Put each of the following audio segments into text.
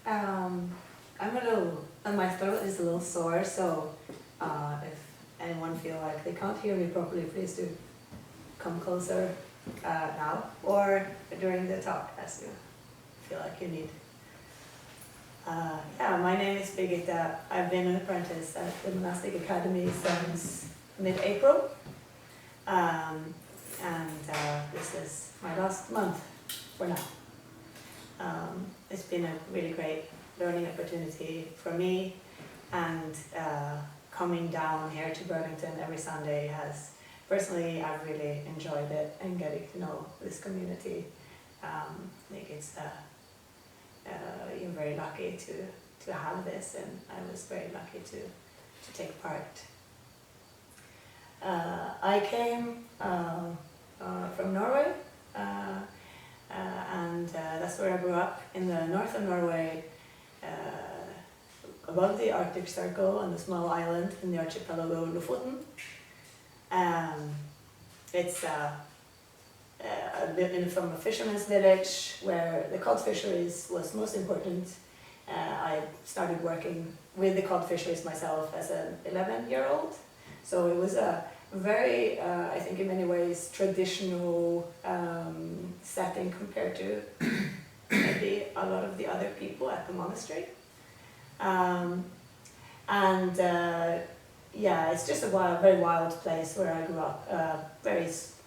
I'm a little, and my throat is a little sore, so if anyone feel like they can't hear me properly, please do come closer now or during the talk as you feel like you need. Yeah, my name is Birgitte. I've been an apprentice at the Monastic Academy since mid-April, and this is my last month for now. It's been a really great learning opportunity for me, and coming down here to Burlington every Sunday has, personally, I've really enjoyed it and getting to know this community. I think it's you're very lucky to have this, and I was very lucky to take part. I came from Norway, and that's where I grew up, in the north of Norway, above the Arctic Circle on a small island in the archipelago Lofoten. It's from a fisherman's village where the cod fisheries was most important. I started working with the cod fisheries myself as an 11-year-old. So it was a very, I think in many ways, traditional setting compared to maybe a lot of the other people at the monastery. Yeah, it's just a very wild place where I grew up.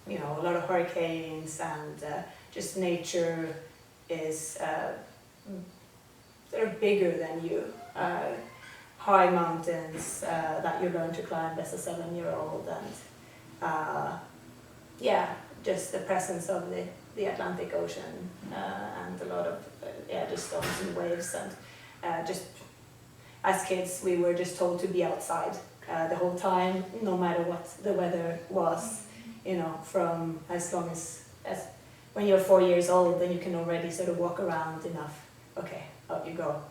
A lot of hurricanes, and just nature is sort of bigger than you. High mountains that you learn to climb as a 7-year-old, and just the presence of the Atlantic Ocean and a lot of just storms and waves, and just as kids we were just told to be outside the whole time, no matter what the weather was. From as long as when you're 4 years old, then you can already sort of walk around enough. Okay, out you go,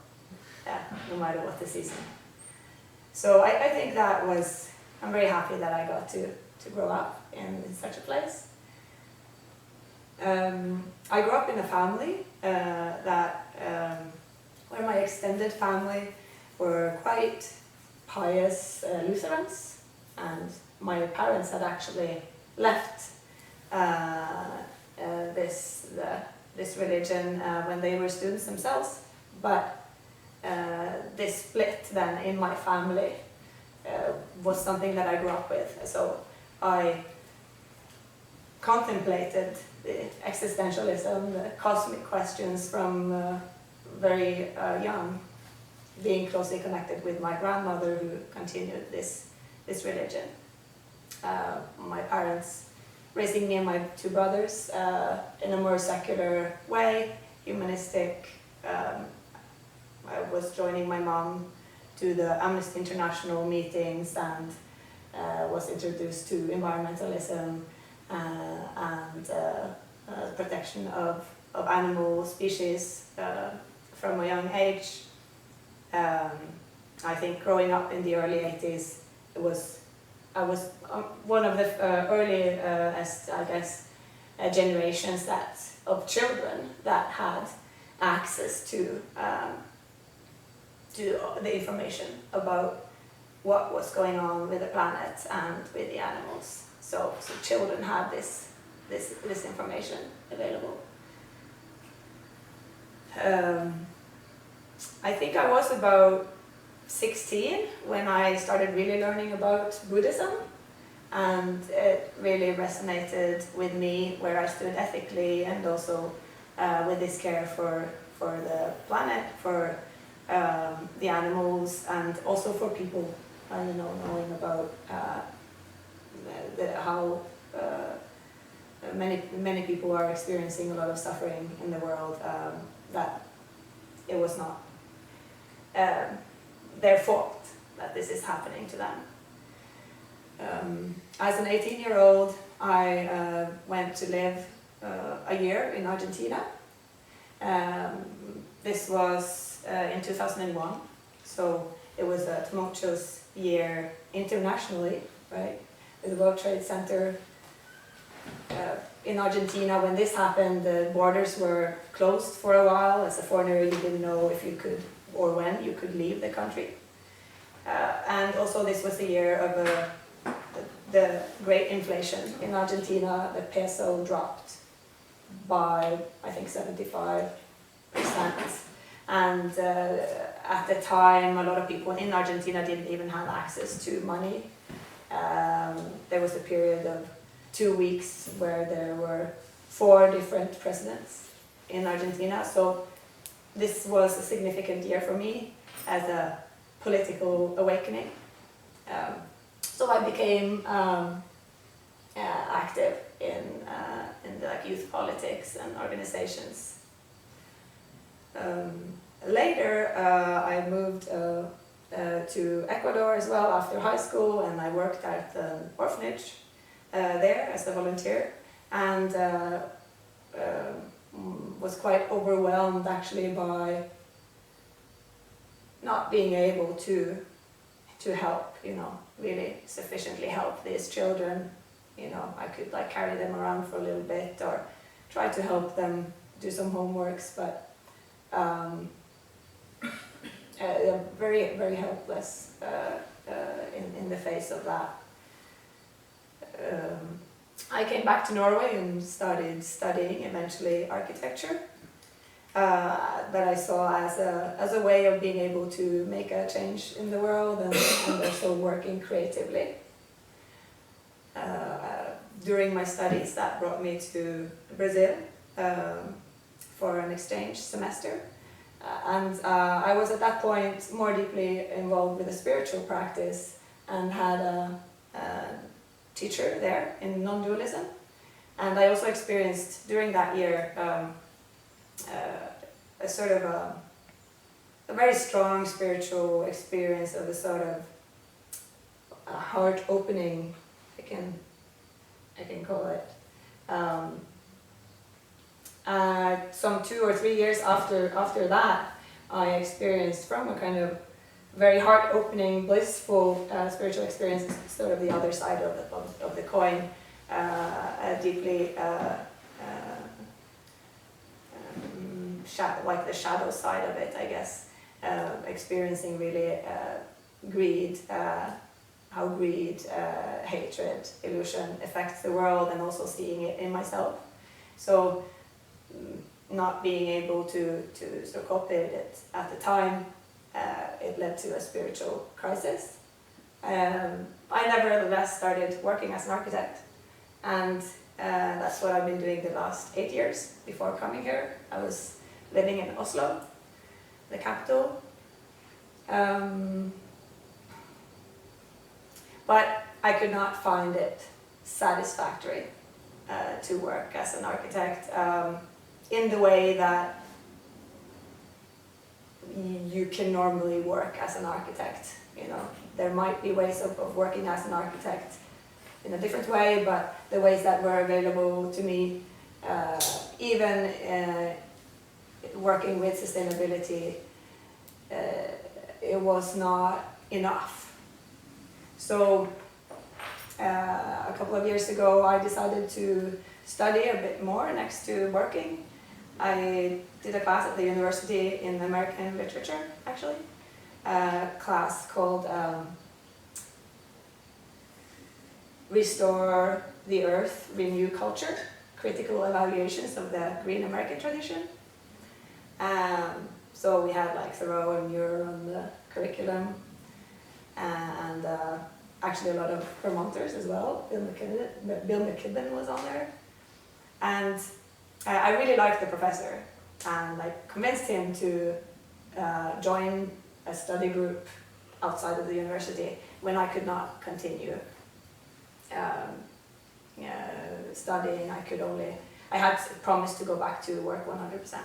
no matter what the season. So I think I'm very happy that I got to grow up in such a place. I grew up in a family where my extended family were quite pious Lutherans, and my parents had actually left this religion when they were students themselves, but this split then in my family was something that I grew up with. So I contemplated the existentialism, the cosmic questions from very young, being closely connected with my grandmother who continued this religion. My parents raising me and my 2 brothers in a more secular way, humanistic. I was joining my mom to the Amnesty International meetings, and was introduced to environmentalism and protection of animal species from a young age. I think growing up in the early 80s, I was one of the earliest, I guess, generations of children that had access to the information about what was going on with the planet and with the animals. So children had this information available. I think I was about 16 when I started really learning about Buddhism, and it really resonated with me where I stood ethically, and also with this care for the planet, for the animals, and also for people. Knowing about how many people are experiencing a lot of suffering in the world, that it was not their fault that this is happening to them. As an 18-year-old, I went to live a year in Argentina. This was in 2001, so it was a tumultuous year internationally, right? With the World Trade Center in Argentina, when this happened, the borders were closed for a while. As a foreigner, you didn't know if you could or when you could leave the country. And also this was the year of the great inflation in Argentina. The peso dropped by, I think, 75%. And at the time, a lot of people in Argentina didn't even have access to money. There was a period of 2 weeks where there were 4 different presidents in Argentina. So this was a significant year for me as a political awakening. So I became active in the, like, youth politics and organizations. Later, I moved to Ecuador as well after high school, and I worked at an orphanage there as a volunteer, and was quite overwhelmed actually by not being able to help, really sufficiently help these children. I could like carry them around for a little bit or try to help them do some homeworks, but very, very helpless in the face of that. I came back to Norway and started studying eventually architecture, that I saw as a way of being able to make a change in the world and also working creatively. During my studies, that brought me to Brazil for an exchange semester. And I was at that point more deeply involved with a spiritual practice and had a teacher there in non-dualism. And I also experienced during that year a sort of a very strong spiritual experience of a sort of a heart opening, I can call it. Some 2 or 3 years after that, I experienced from a kind of very heart-opening, blissful spiritual experience, sort of the other side of the coin, a deeply like the shadow side of it, I guess, experiencing really greed, how greed, hatred, illusion affects the world, and also seeing it in myself. So not being able to sort of cope with it at the time, it led to a spiritual crisis. I nevertheless started working as an architect, and that's what I've been doing the last 8 years before coming here. I was living in Oslo, the capital. But I could not find it satisfactory to work as an architect in the way that you can normally work as an architect. There might be ways of working as an architect in a different way, but the ways that were available to me, even working with sustainability, it was not enough. So a couple of years ago, I decided to study a bit more next to working. I did a class at the university in American literature, actually, a class called Restore the Earth, Renew Culture, Critical Evaluations of the Green American Tradition. So we had like Thoreau and Muir on the curriculum, and actually a lot of Vermonters as well. Bill McKibben was on there. And I really liked the professor, and I convinced him to join a study group outside of the university when I could not continue studying. I had promised to go back to work 100%.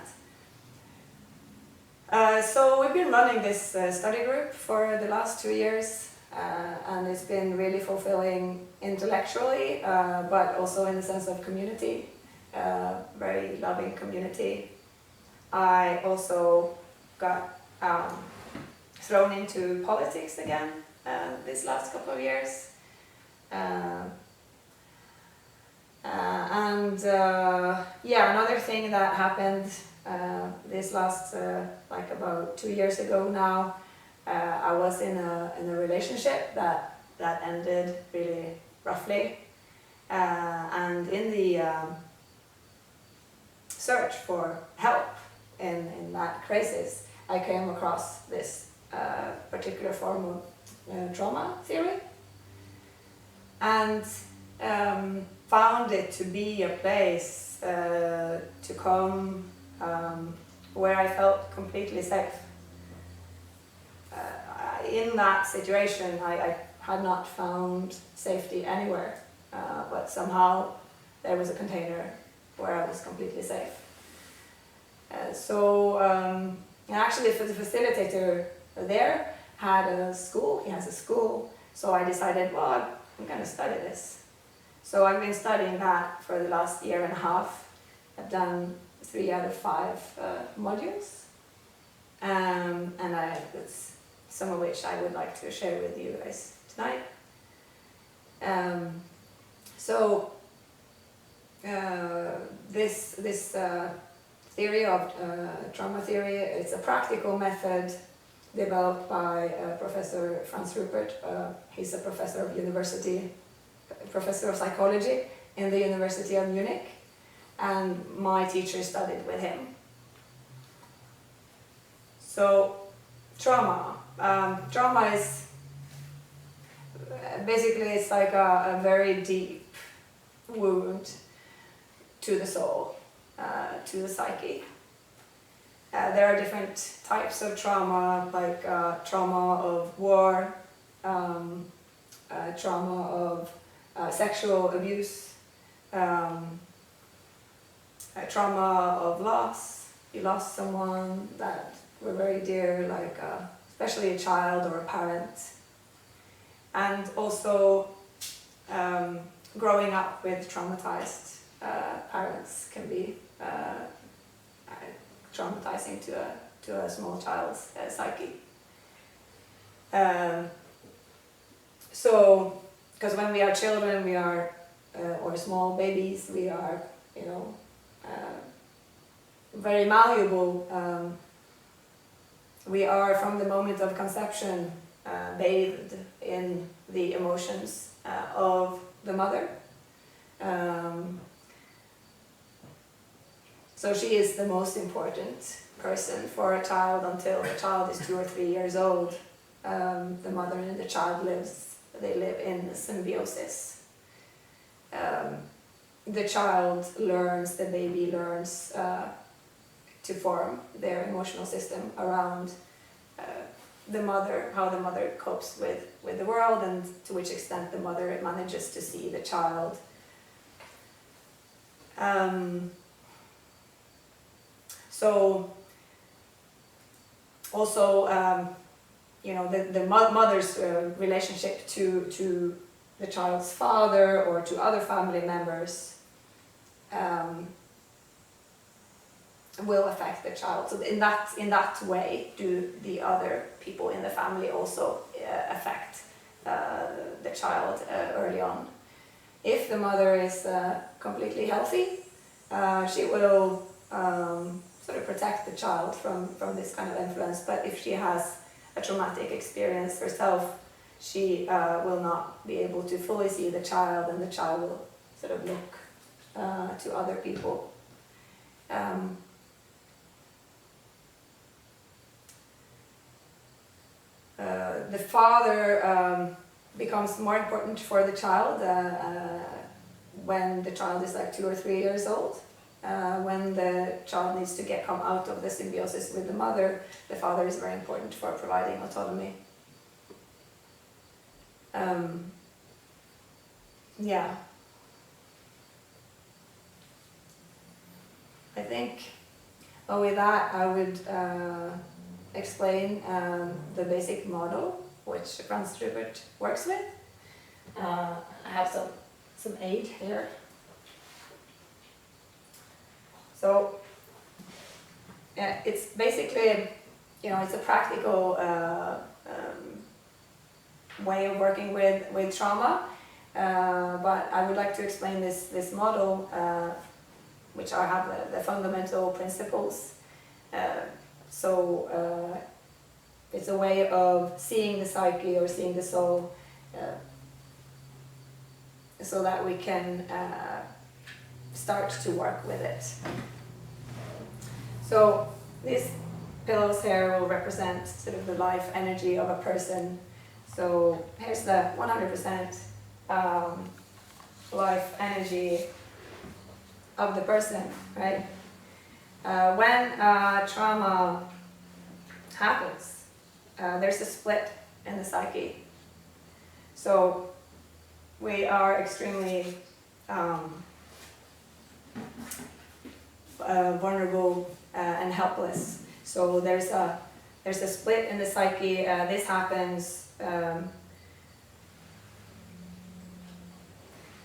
So we've been running this study group for the last 2 years, and it's been really fulfilling intellectually, but also in the sense of community, very loving community. I also got thrown into politics again these last couple of years. Another thing that happened this last, like about 2 years ago now, I was in a relationship that ended really roughly, and in the search for help in that crisis, I came across this particular form of trauma theory, and found it to be a place to come where I felt completely safe. In that situation, I had not found safety anywhere, but somehow there was a container where I was completely safe. Actually, the facilitator there had a school, he has a school, so I decided, well, I'm going to study this. So I've been studying that for the last year and a half. I've done 3 out of 5 modules, and it's some of which I would like to share with you guys tonight. This theory of trauma theory, it's a practical method developed by Professor Franz Rupert. He's a professor of psychology in the University of Munich, and my teacher studied with him. So, trauma. Trauma is basically, it's like a very deep wound to the soul, to the psyche. There are different types of trauma, like trauma of war, trauma of sexual abuse, trauma of loss. You lost someone that were very dear, like especially a child or a parent. And also growing up with traumatized parents can be traumatizing to a small child's psyche. Because when we are children, we are, or small babies, we are, very malleable. We are, from the moment of conception, bathed in the emotions of the mother. So she is the most important person for a child until the child is 2 or 3 years old. The mother and the child live in symbiosis. The child learns, the baby learns to form their emotional system around the mother, how the mother copes with the world, and to which extent the mother manages to see the child. So also, the mother's relationship to the child's father or to other family members will affect the child. So in that way, do the other people in the family also affect the child early on. If the mother is completely healthy, she will sort of protect the child from this kind of influence. But if she has a traumatic experience herself, she will not be able to fully see the child, and the child will sort of look to other people. The father becomes more important for the child when the child is like 2 or 3 years old. When the child needs to come out of the symbiosis with the mother, the father is very important for providing autonomy. I think with that I would explain the basic model which Franz Rupert works with. I have some aid here. So it's basically, it's a practical way of working with trauma, But I would like to explain this model, which I have the fundamental principles. It's a way of seeing the psyche or seeing the soul, so that we can start to work with it. So these pillows here will represent sort of the life energy of a person. So here's the 100% life energy of the person, right? When trauma happens, there's a split in the psyche. So we are extremely vulnerable and helpless. So there's a split in the psyche. This happens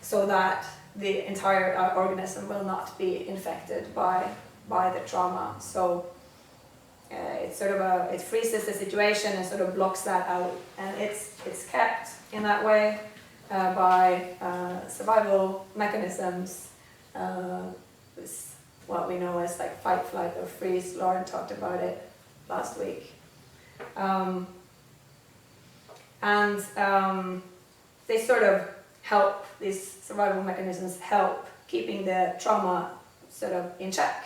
so that the entire organism will not be infected by the trauma. So it's sort of it freezes the situation and sort of blocks that out, and it's kept in that way by survival mechanisms. This, what we know as like fight, flight, or freeze. Lauren talked about it last week. They sort of help, these survival mechanisms help keeping the trauma sort of in check,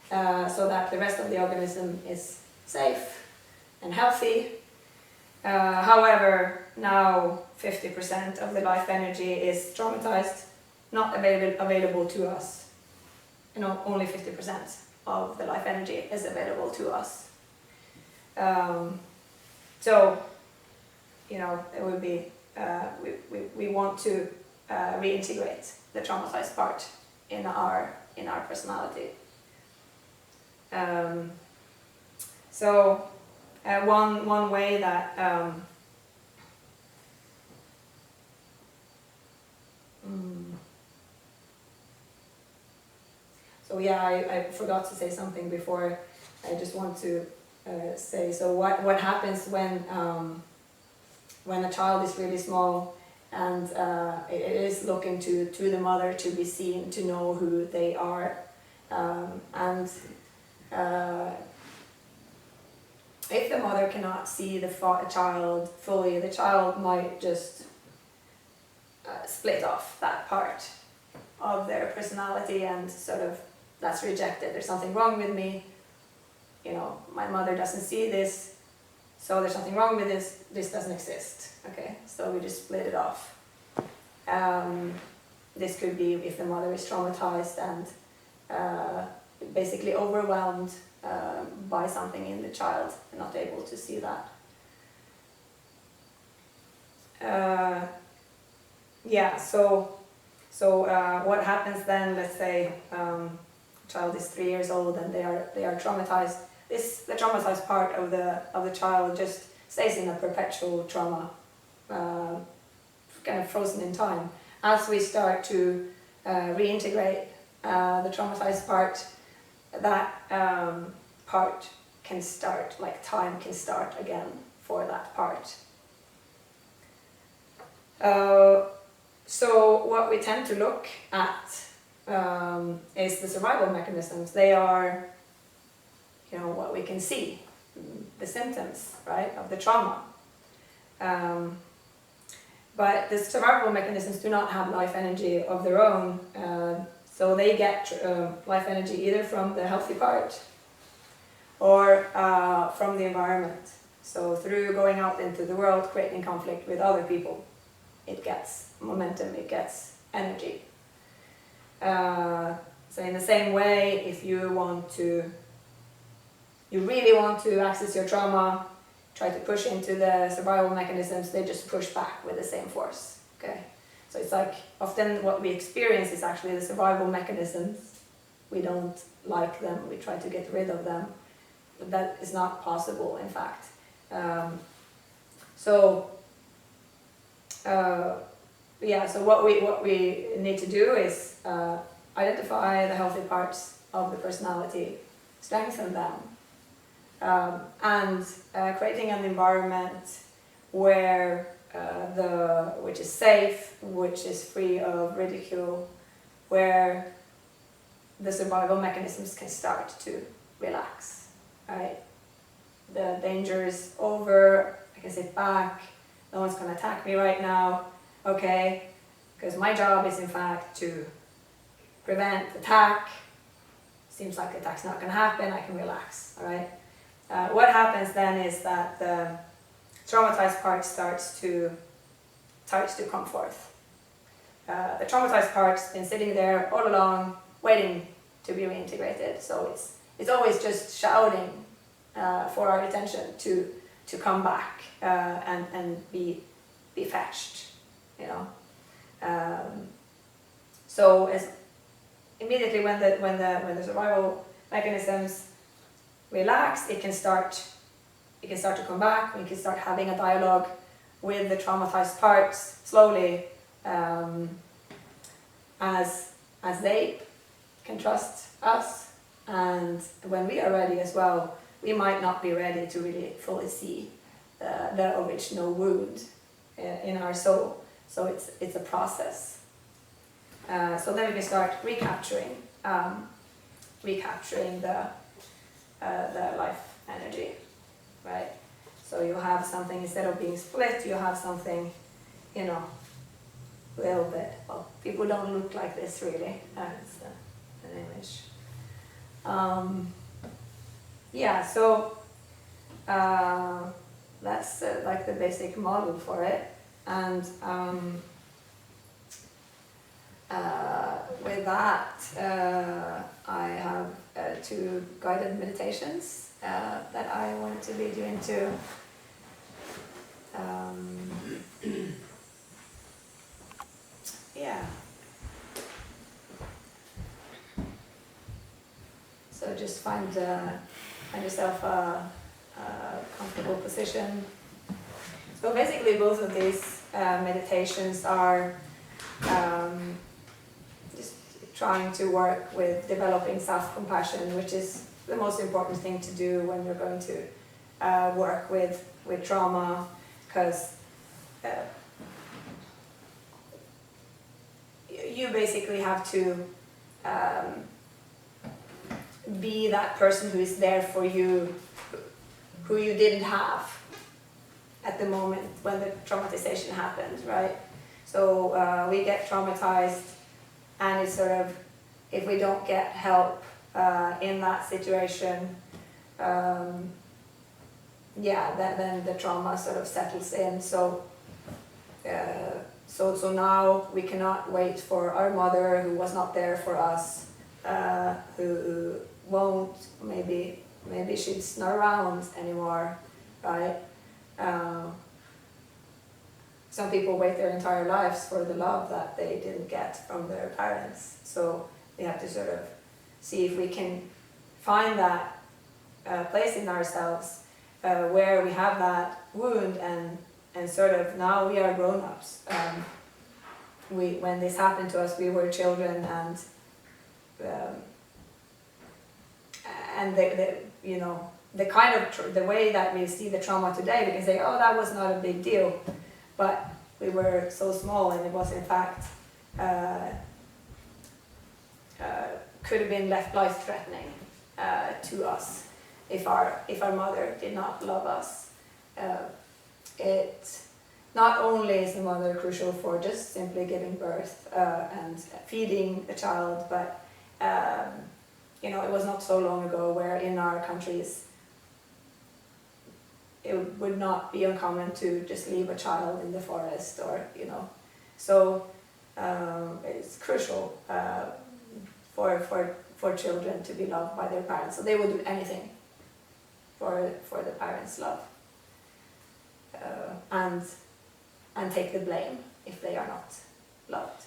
so that the rest of the organism is safe and healthy. However, now 50% of the life energy is traumatized, not available to us. You know, only 50% of the life energy is available to us. So, you know, it would be, we want to reintegrate the traumatized part in our personality. So one way that so yeah, I forgot to say something before. I just want to say, so what happens when a child is really small and it is looking to the mother to be seen, to know who they are, and if the mother cannot see the child fully, the child might just split off that part of their personality and sort of, that's rejected. There's something wrong with me. You know, my mother doesn't see this, so there's something wrong with this. This doesn't exist. Okay, so we just split it off. This could be if the mother is traumatized and basically overwhelmed by something in the child, and not able to see that. Yeah. So what happens then? Let's say child is 3 years old and they are traumatized. The traumatized part of the child just stays in a perpetual trauma, kind of frozen in time. As we start to reintegrate the traumatized part, that part can start, like time can start again for that part. So what we tend to look at is the survival mechanisms. They are, you know, what we can see, the symptoms, right, of the trauma. But the survival mechanisms do not have life energy of their own, so they get life energy either from the healthy part or from the environment. So through going out into the world, creating conflict with other people, it gets momentum, it gets energy. So in the same way, if you really want to access your trauma, try to push into the survival mechanisms, they just push back with the same force. Okay, so it's like often what we experience is actually the survival mechanisms. We don't like them, we try to get rid of them, but that is not possible, in fact. Yeah, so what we need to do is identify the healthy parts of the personality, strengthen them, and creating an environment where which is safe, which is free of ridicule, where the survival mechanisms can start to relax, right? The danger is over, I can sit back, no one's gonna attack me right now, okay? Because my job is in fact to prevent attack. Seems like the attack's not gonna happen, I can relax, all right? What happens then is that the traumatized part starts to come forth. The traumatized part's been sitting there all along, waiting to be reintegrated. So it's always just shouting for our attention to come back and be fetched, you know. So as immediately when the survival mechanisms relax, it can start to come back. We can start having a dialogue with the traumatized parts slowly, as they can trust us, and when we are ready as well, we might not be ready to really fully see the original wound in our soul. So it's a process. So then we can start recapturing the life energy, right? So you have something, instead of being split, you have something, you know, a little bit. Well, people don't look like this really. It's an image. Yeah, so that's like the basic model for it. And with that, I have 2 guided meditations that I want to lead you into. Yeah. So just find yourself a comfortable position. So basically both of these meditations are just trying to work with developing self-compassion, which is the most important thing to do when you're going to work with trauma, because you basically have to be that person who is there for you, who you didn't have at the moment when the traumatization happened, right? So we get traumatized, and it's sort of, if we don't get help in that situation, then the trauma sort of settles in. So now we cannot wait for our mother, who was not there for us, who won't, maybe she's not around anymore, right? Some people wait their entire lives for the love that they didn't get from their parents. So we have to sort of see if we can find that place in ourselves where we have that wound, and sort of, now we are grown-ups. When this happened to us, we were children, and the way that we see the trauma today, we can say, oh, that was not a big deal, but we were so small, and it was in fact could have been left life-threatening to us if our mother did not love us. It not only is the mother crucial for just simply giving birth and feeding the child, but it was not so long ago where in our countries it would not be uncommon to just leave a child in the forest, or so it's crucial for children to be loved by their parents. So they will do anything for the parents' love, and take the blame if they are not loved.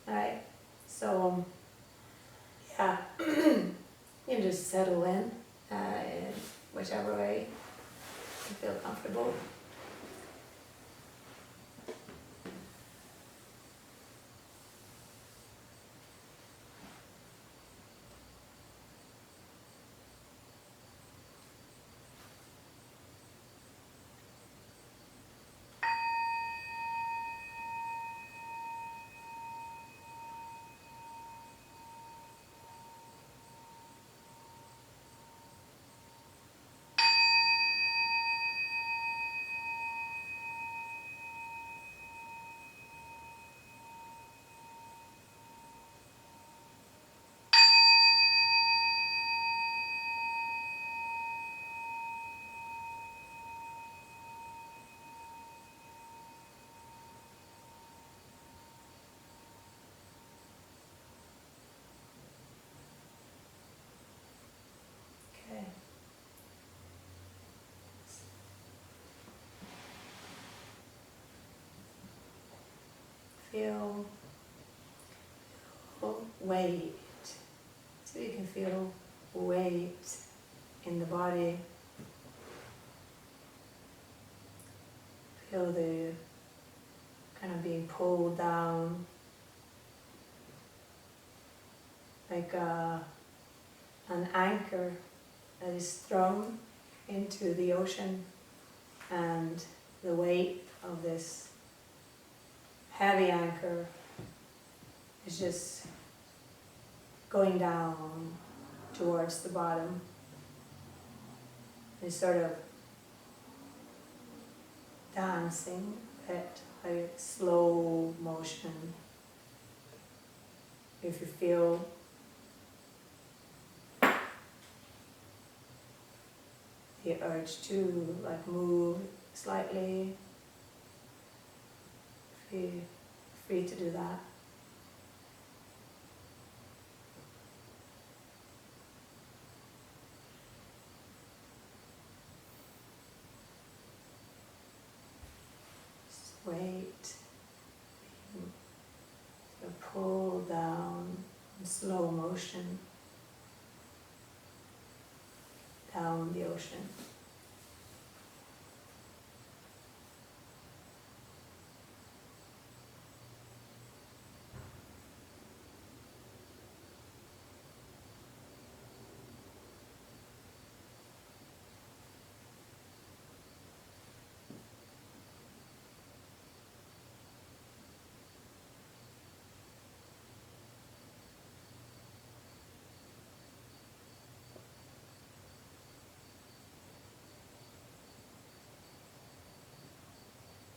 Alright, so yeah, you can just settle in whichever way you feel comfortable. feel weight. So you can feel weight in the body. Feel the kind of being pulled down, like an anchor that is thrown into the ocean, and the weight of this heavy anchor is just going down towards the bottom. It's sort of dancing at a slow motion. If you feel the urge to like move slightly, feel free to do that. Just wait. So pull down in slow motion down the ocean.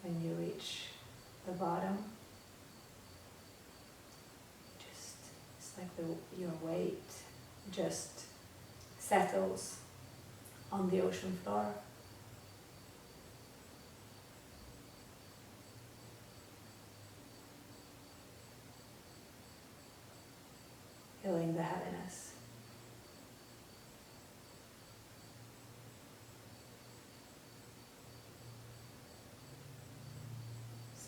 When you reach the bottom, just it's like your weight just settles on the ocean floor. Feeling the heaviness.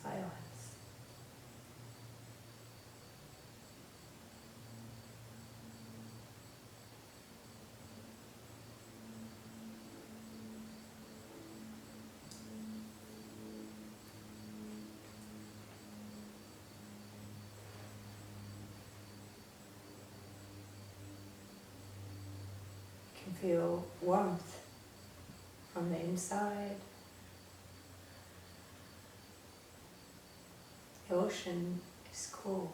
Silence. You can feel warmth from the inside. The ocean is cool.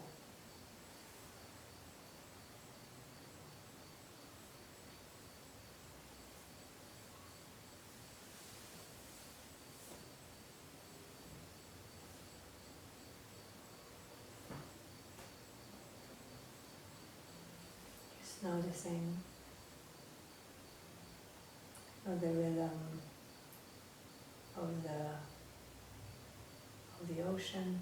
Just noticing the rhythm of the ocean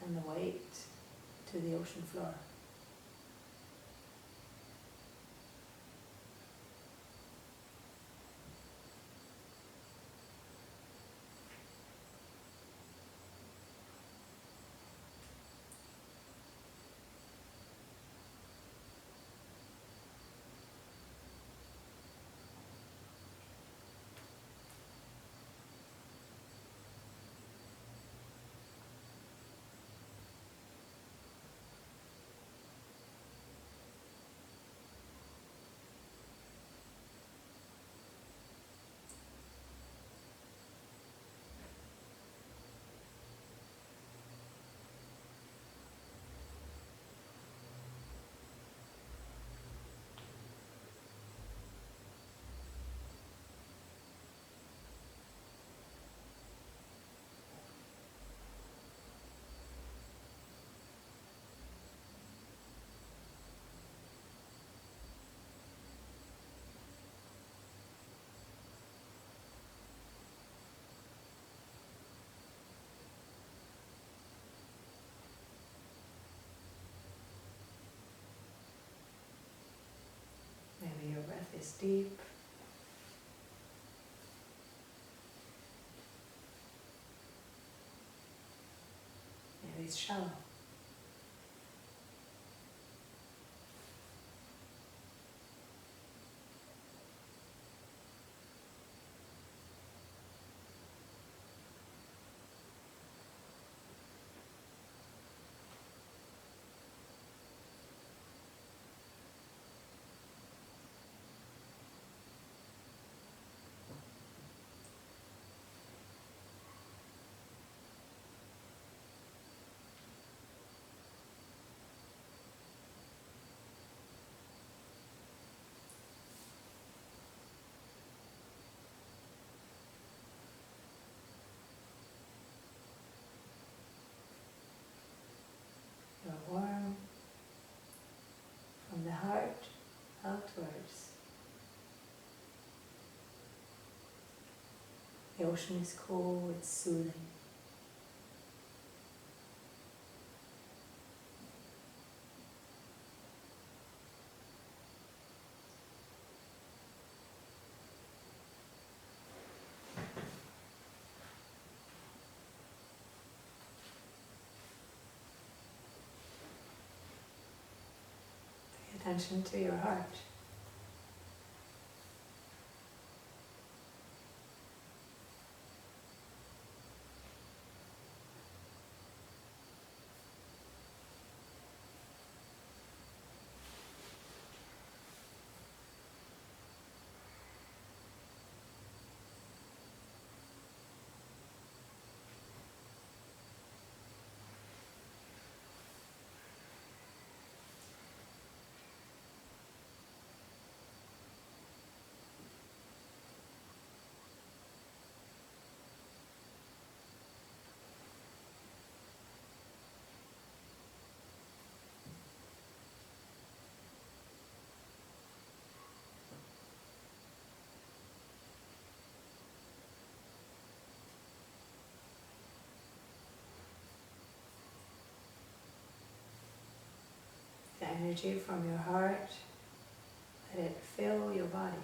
and the weight to the ocean floor. Maybe your breath is deep. is shallow. You're warm from the heart outwards. The ocean is cool, it's soothing. Pay attention to your heart. The energy from your heart, let it fill your body.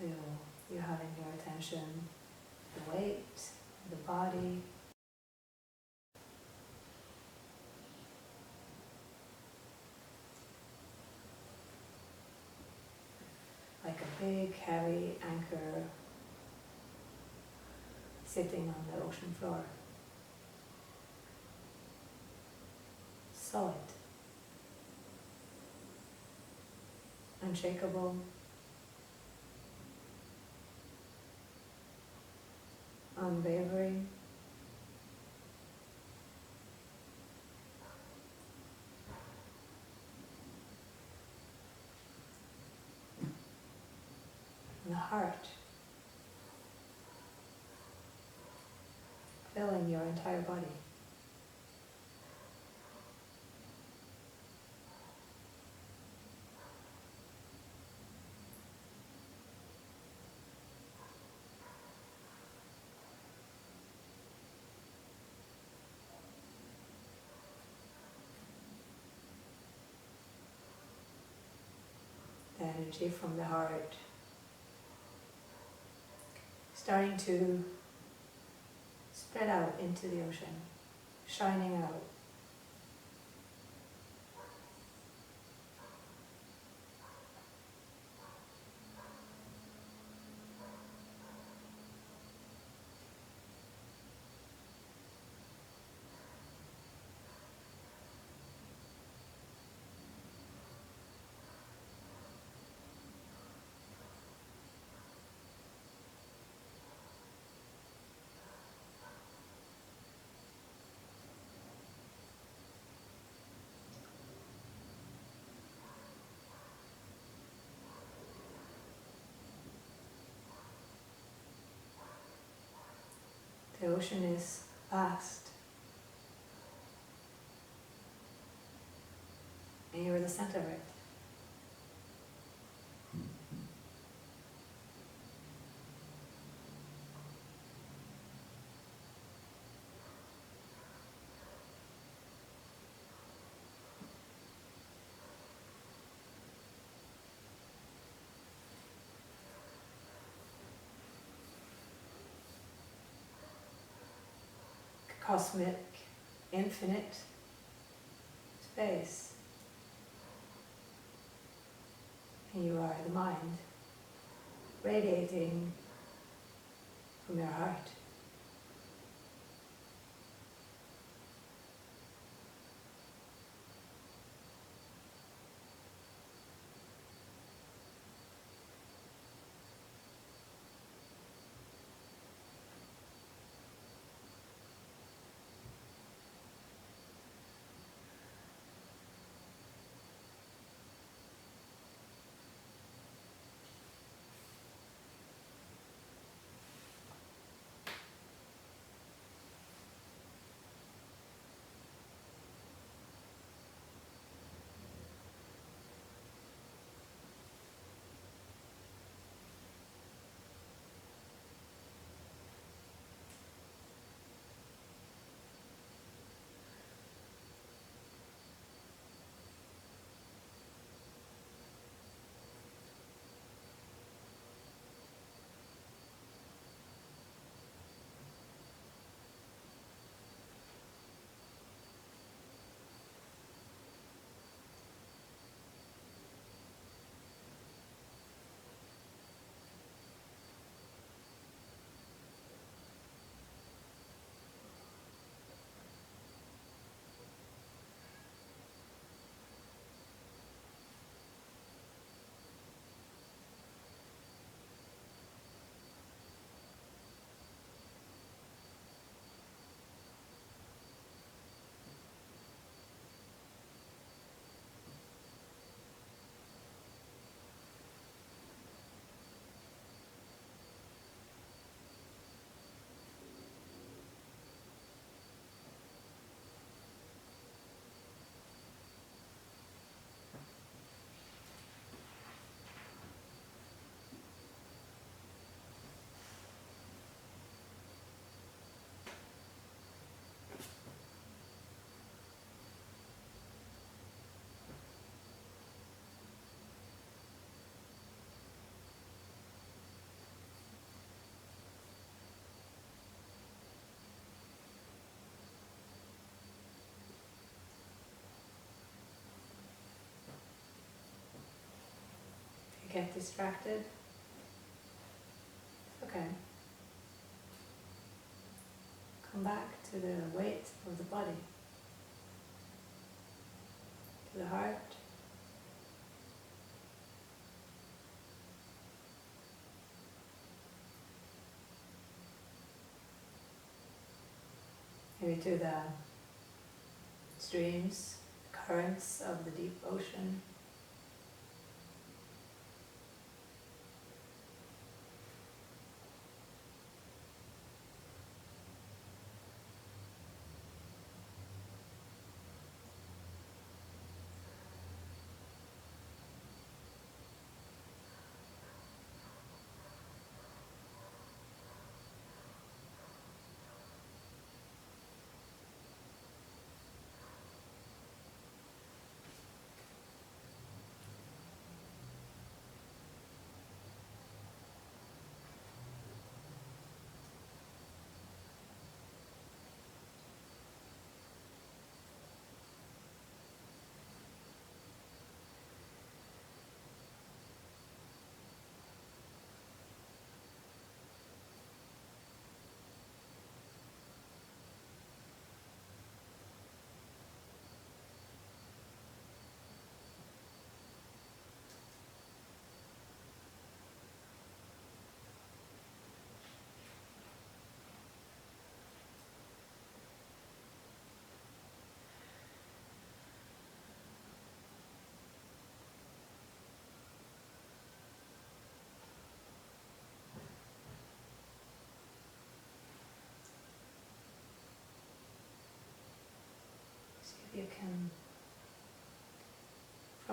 So you're having your attention, the weight, the body. Like a big heavy anchor sitting on the ocean floor. Solid. Unshakable. Unwavering. And the heart filling your entire body. energy from the heart starting to spread out into the ocean, shining out. The ocean is vast, and you're the center of it. Cosmic, infinite space. And you are the mind, radiating from your heart. Get distracted. Okay. Come back to the weight of the body, to the heart. Maybe to the streams, currents of the deep ocean.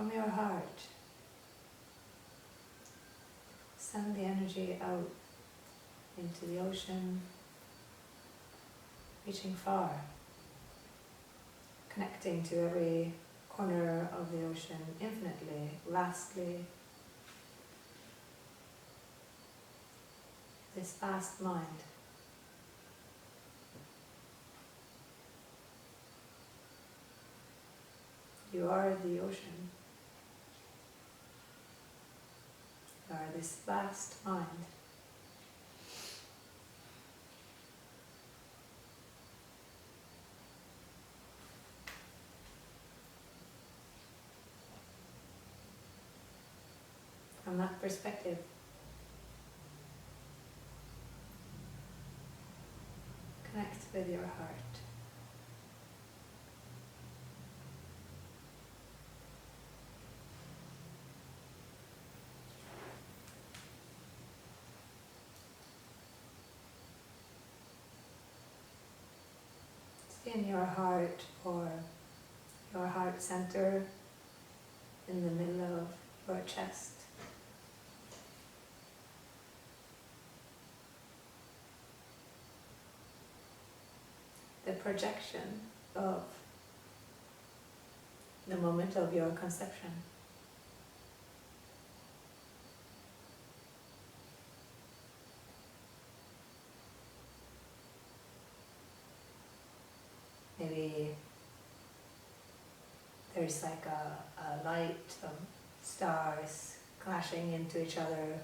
from your heart, send the energy out into the ocean, reaching far, connecting to every corner of the ocean infinitely, vastly. This vast mind. You are the ocean. You are this vast mind. From that perspective, connect with your heart. See in your heart, or your heart center in the middle of your chest. The projection of the moment of your conception. Maybe there's like a light of stars clashing into each other,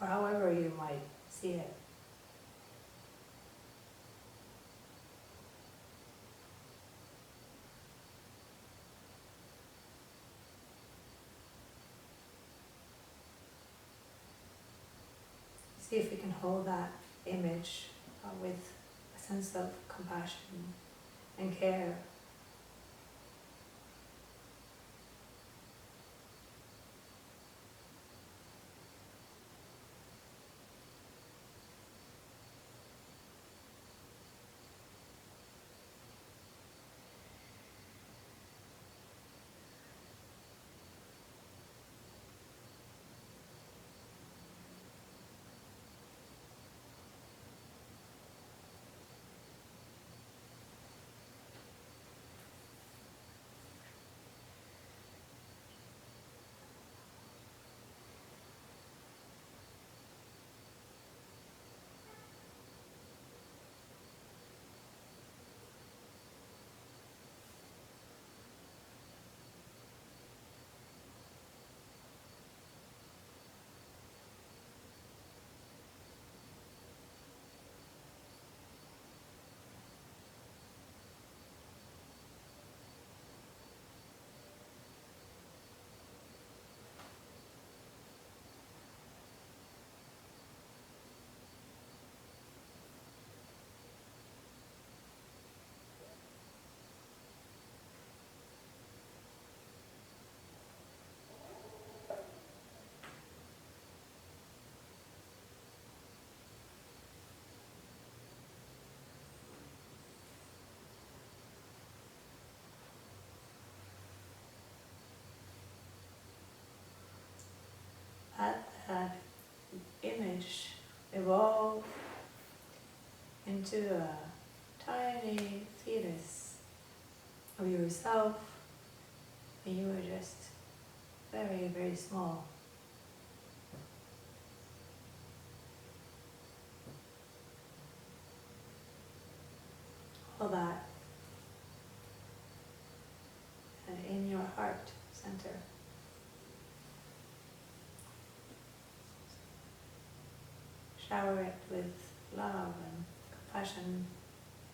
or however you might see it. See if you can hold that image with a sense of compassion and care. Let that image evolve into a tiny fetus of yourself, and you are just very, very small. All that in your heart center. Shower it with love and compassion,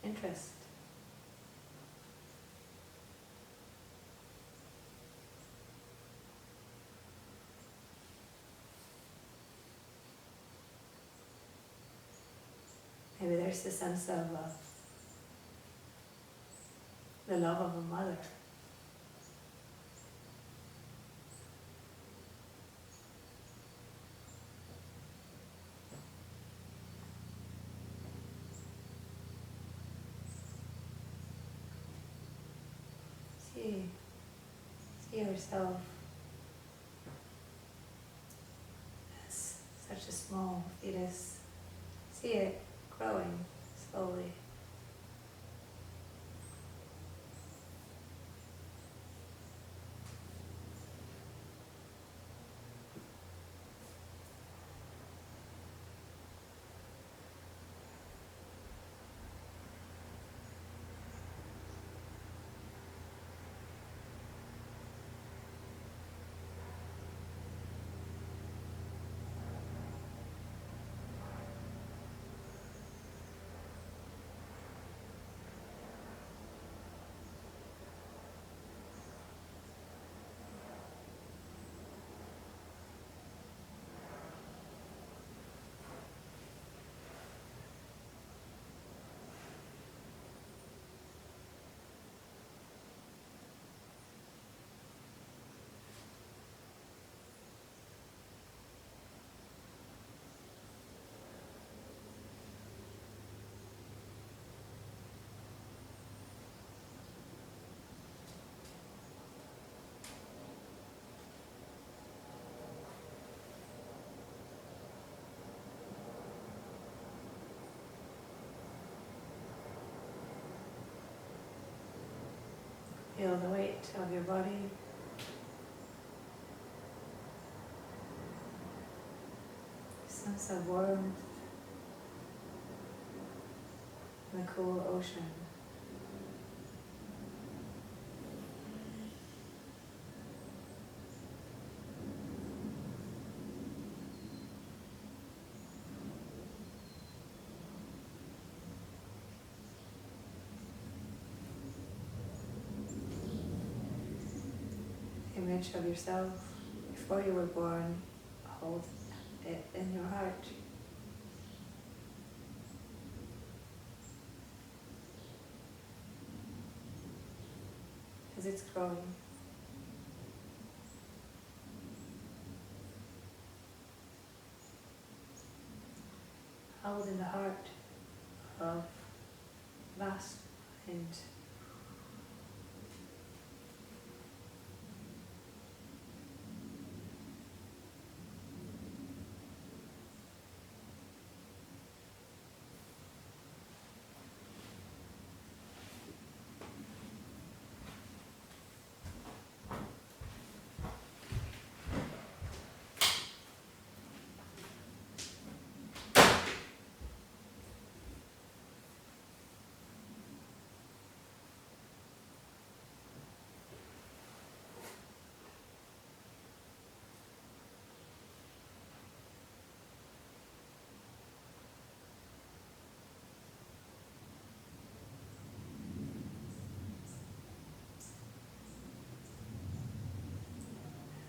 interest. Maybe there's the sense of the love of a mother. See yourself small. See it growing slowly. Feel the weight of your body. Sense of warmth in the cool ocean. Image of yourself before you were born, hold it in your heart. As it's growing. Hold in the heart of vast mind.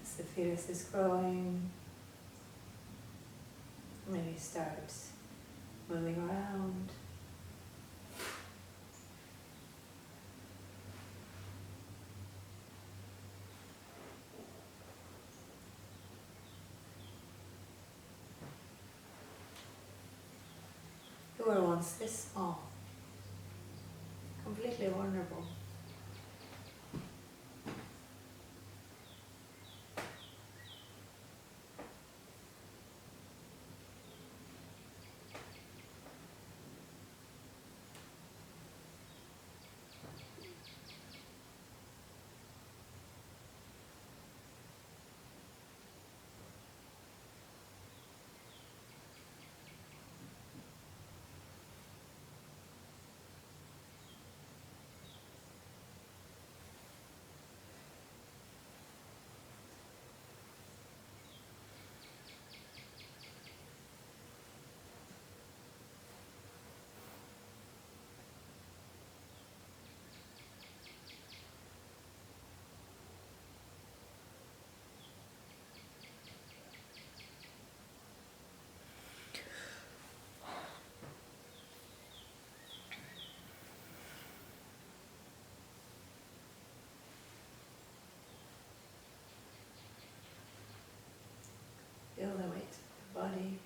As the fetus is growing, maybe starts moving around. You were once this small, completely vulnerable. Feel the weight of the body.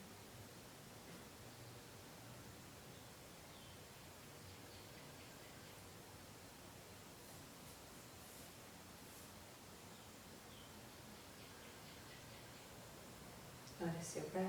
Notice your breath.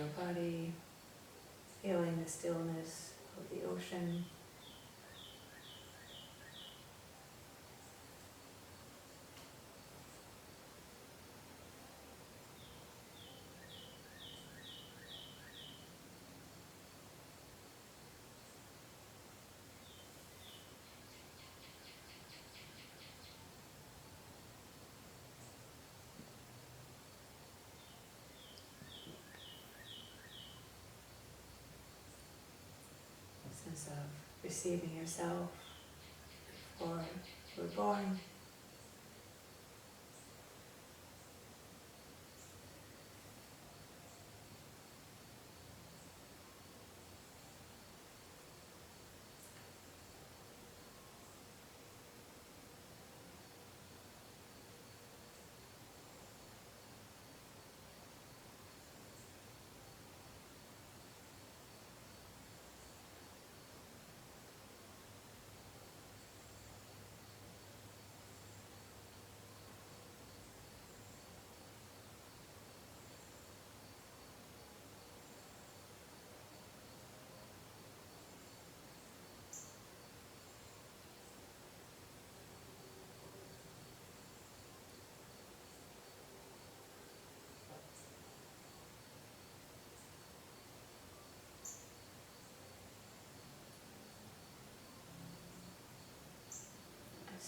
your body, feeling the stillness of the ocean. Sense of receiving yourself before you were born.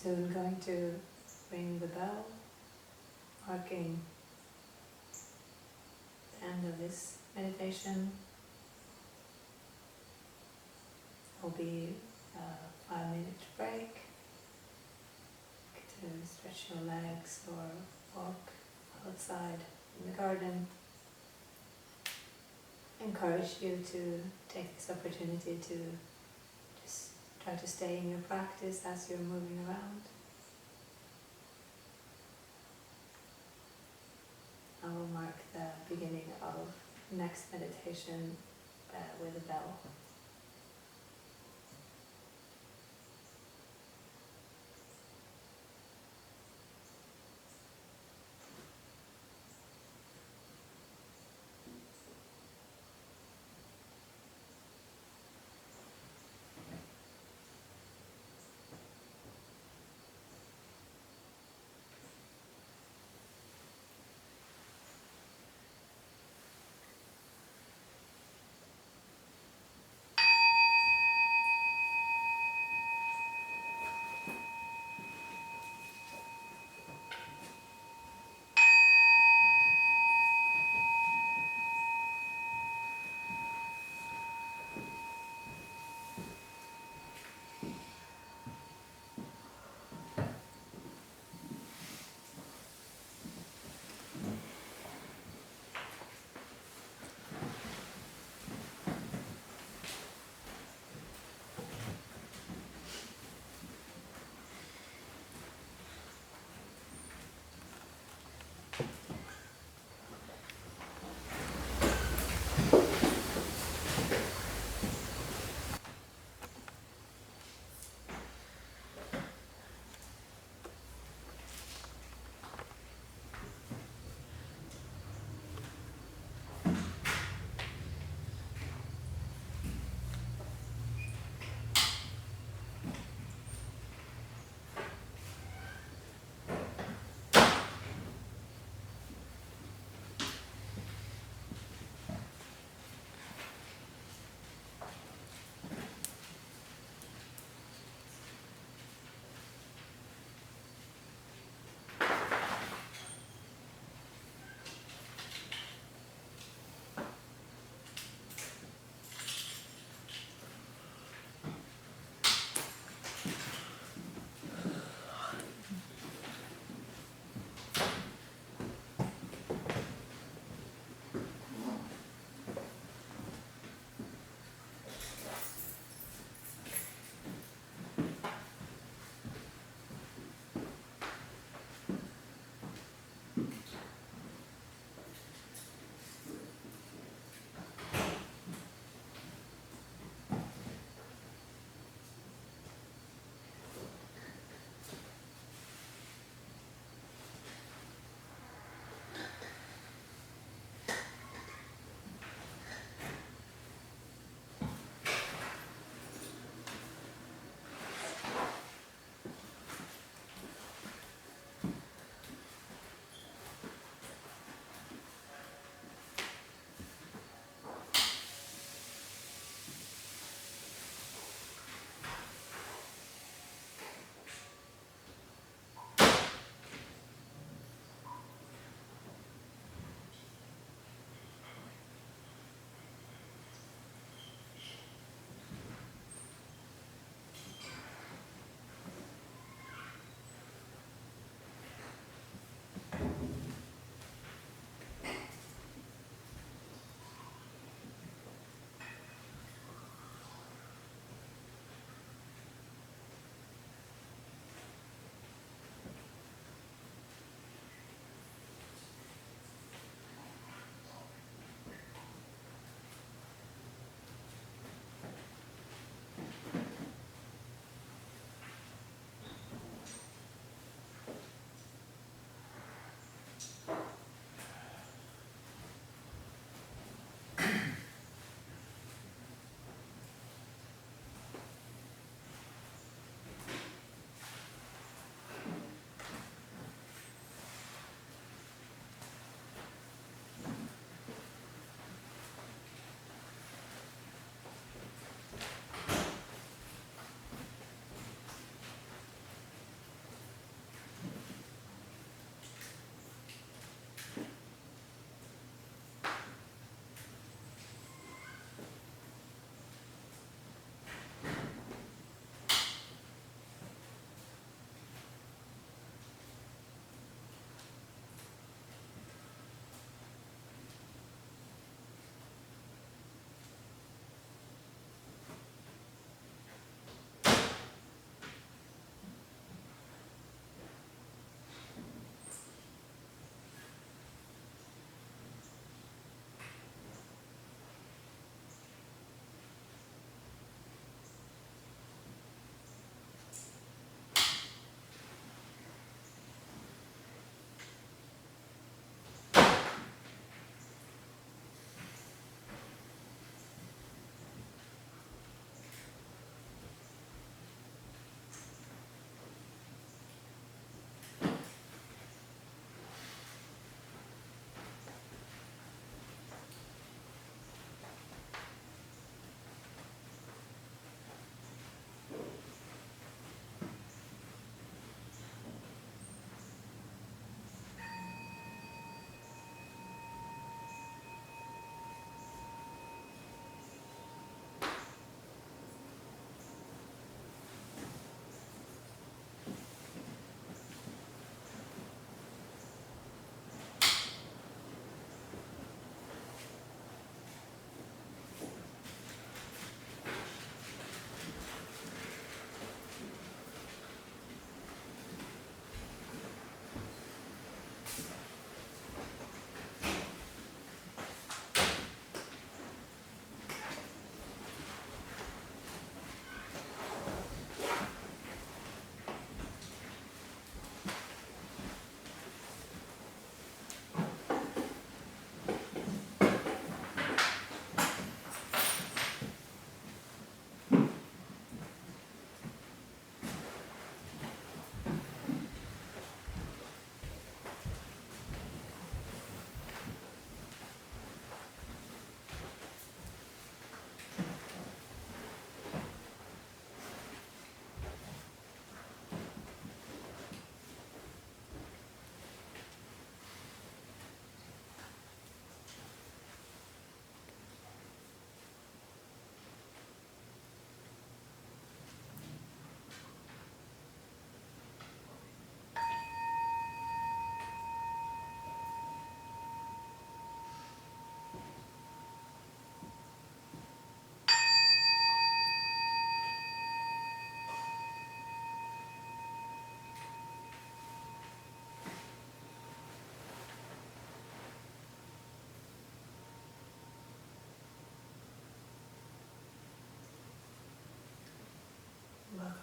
Soon going to ring the bell, marking the end of this meditation. There will be a 5-minute break to stretch your legs or walk outside in the garden. Encourage you to take this opportunity to just try to stay in your practice as you're moving around. I will mark the beginning of next meditation with a bell.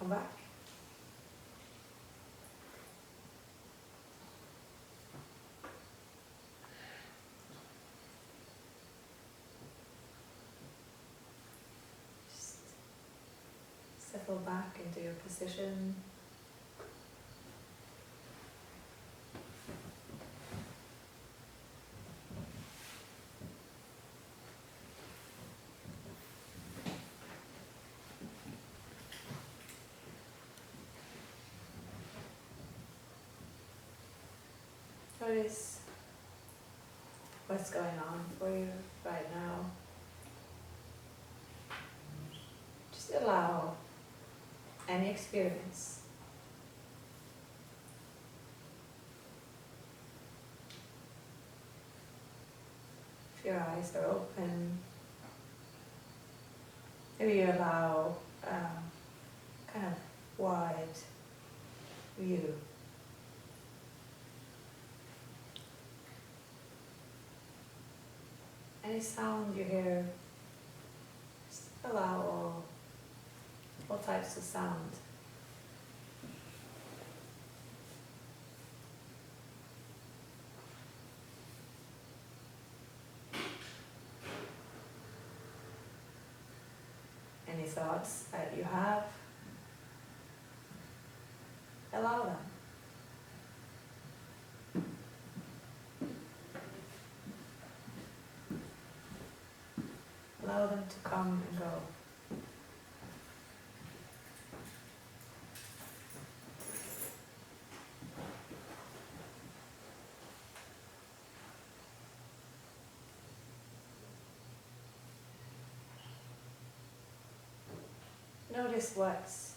come back. Just settle back into your position. Notice what's going on for you right now. Just allow any experience. If your eyes are open, maybe you allow kind of wide view. Any sound you hear, just allow all types of sound. Any thoughts that you have, allow them. Allow them to come and go. Notice what's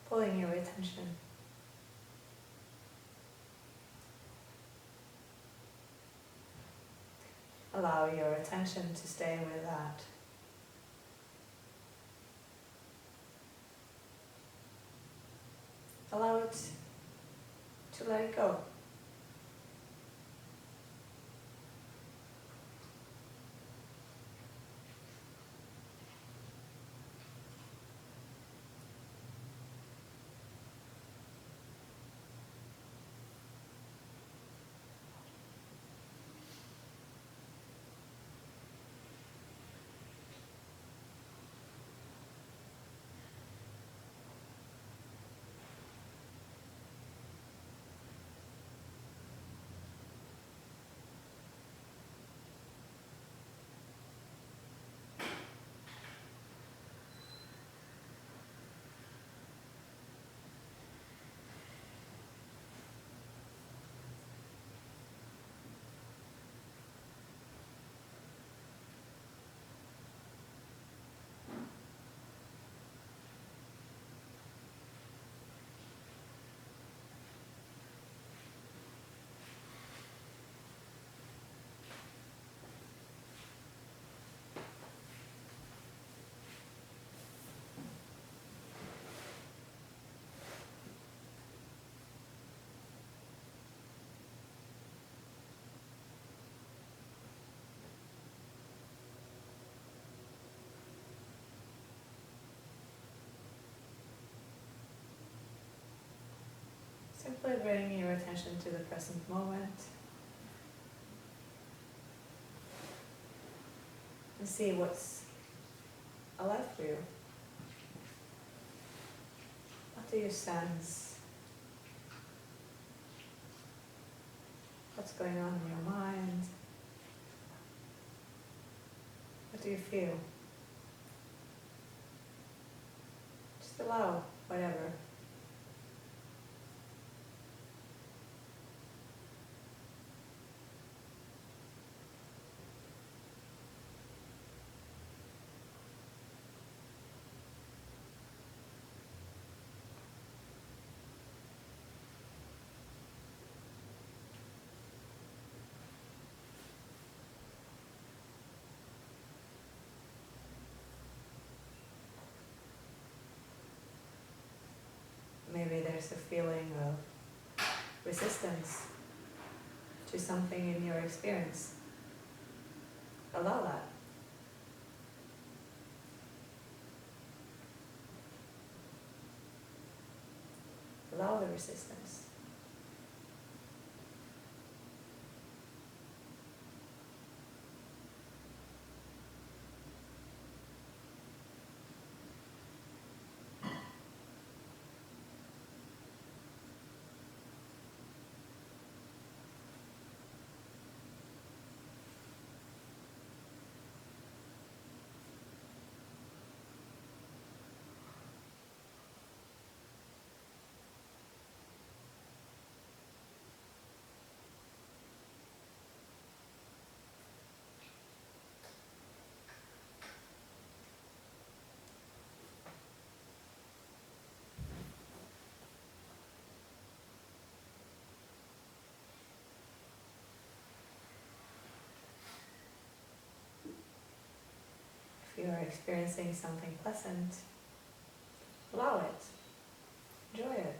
pulling your attention. Allow your attention to stay with that. Allow it to let it go. Simply bring your attention to the present moment and see what's alive for you. What do you sense? What's going on in your mind? What do you feel? Just allow whatever. Maybe there's a feeling of resistance to something in your experience. Allow that. Allow the resistance. If you are experiencing something pleasant, allow it, enjoy it.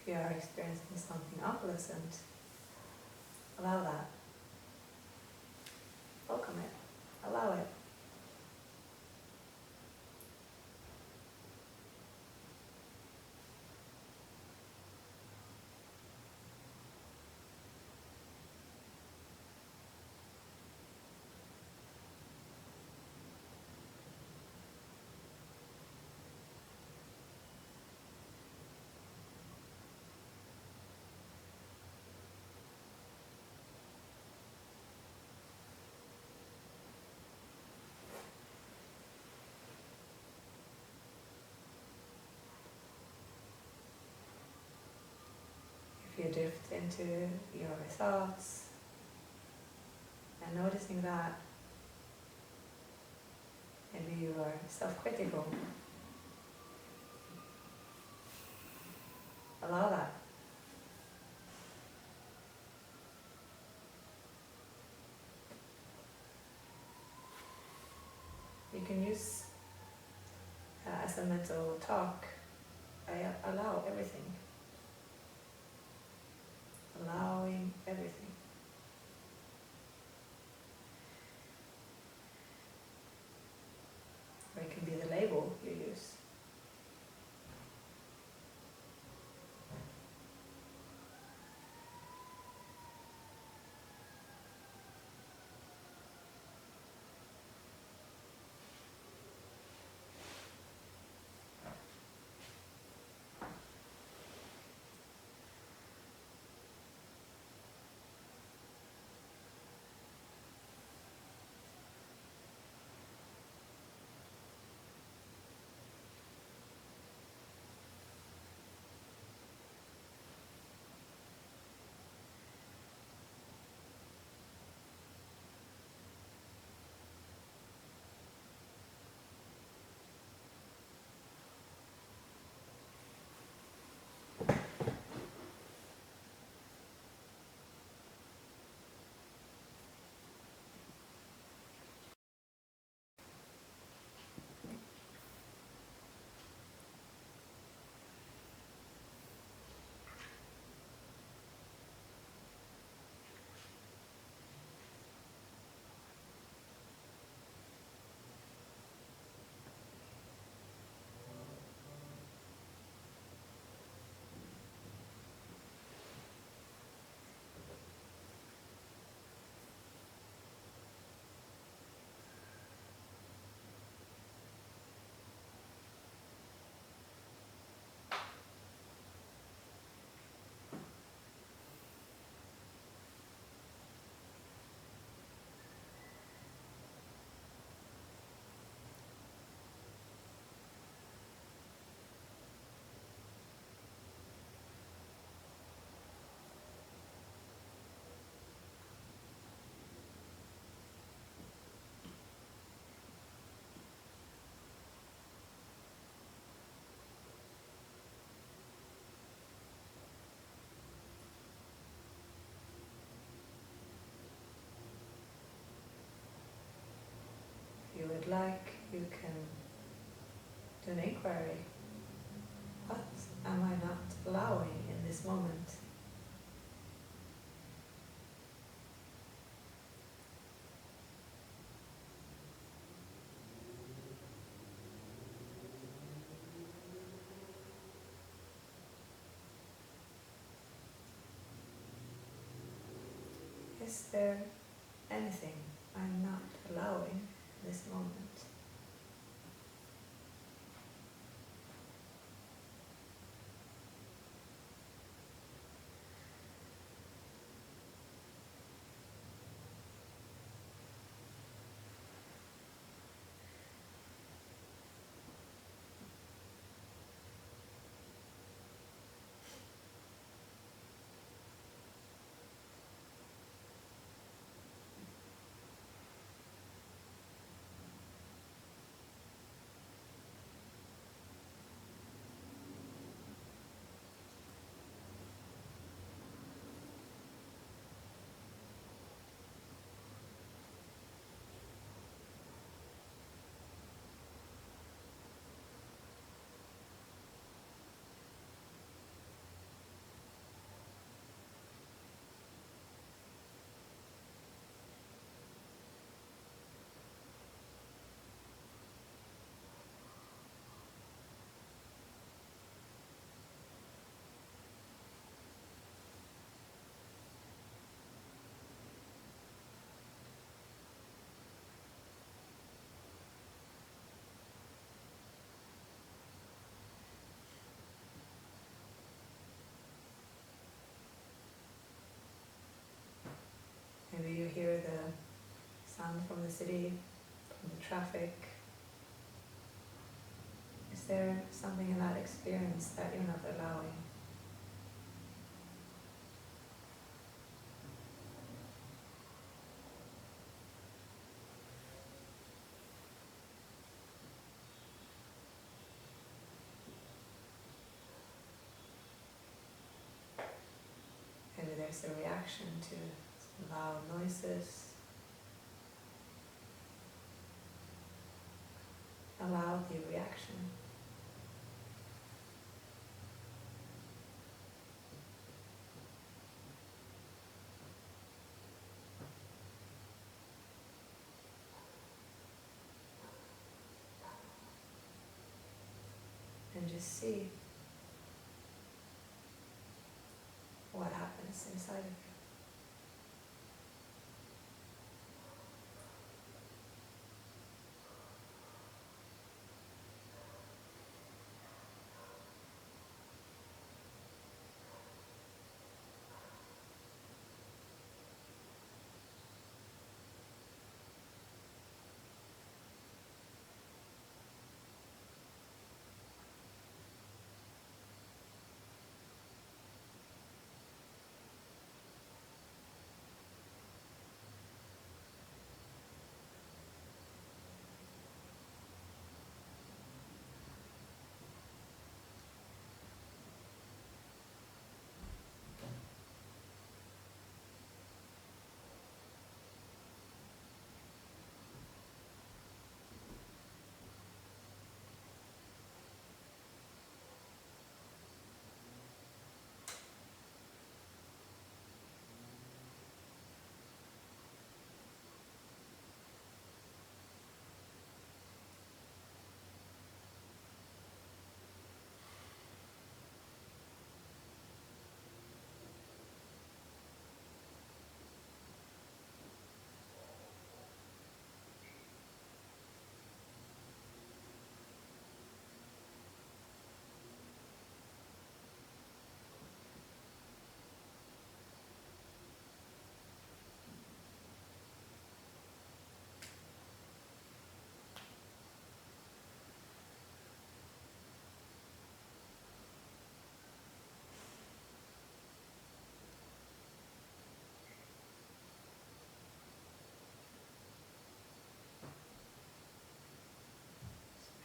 If you are experiencing something unpleasant, allow that. Welcome it, allow it. If you drift into your thoughts and noticing that, maybe you are self-critical, allow that. You can use as a mental talk, I allow everything. Allowing everything. Or it can be the label you use. If you would like, you can do an inquiry. What am I not allowing in this moment? Is there anything I'm not allowing in this moment? Maybe you hear the sound from the city, from the traffic. Is there something in that experience that you're not allowing? Maybe there's a reaction to loud noises. Allow the reaction. And just see what happens inside of you.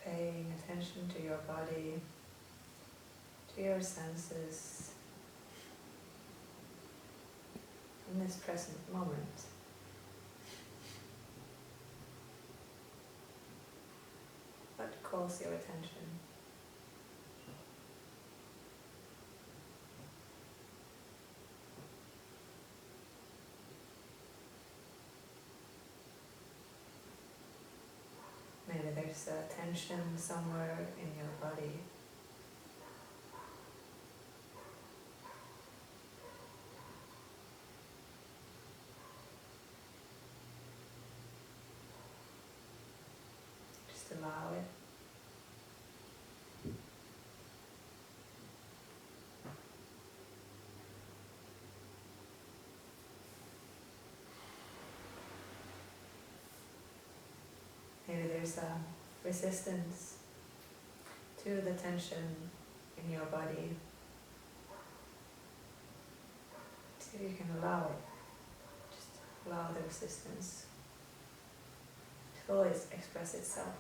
Paying attention to your body, to your senses, in this present moment. What calls your attention? there's a tension somewhere in your body. Just allow it. Maybe there's a resistance to the tension in your body. So you can allow it. Just allow the resistance to always express itself.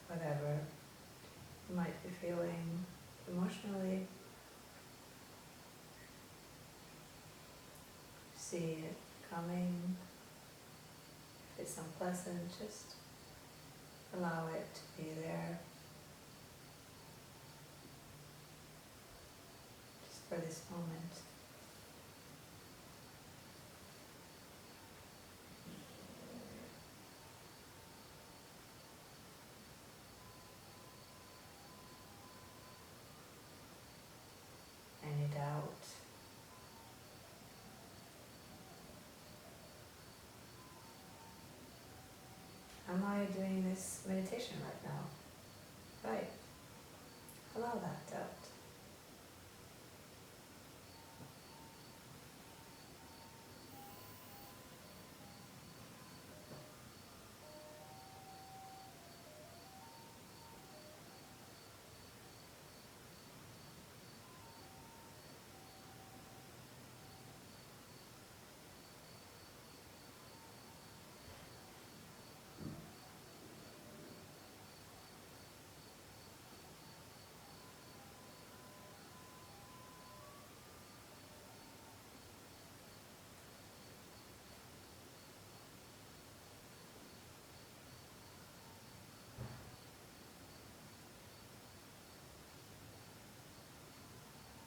Whatever you might be feeling emotionally, see it coming. If it's unpleasant, just allow it to be there. Just for this moment. Any doubt? Am I doing this meditation right now? Right. Allow that doubt.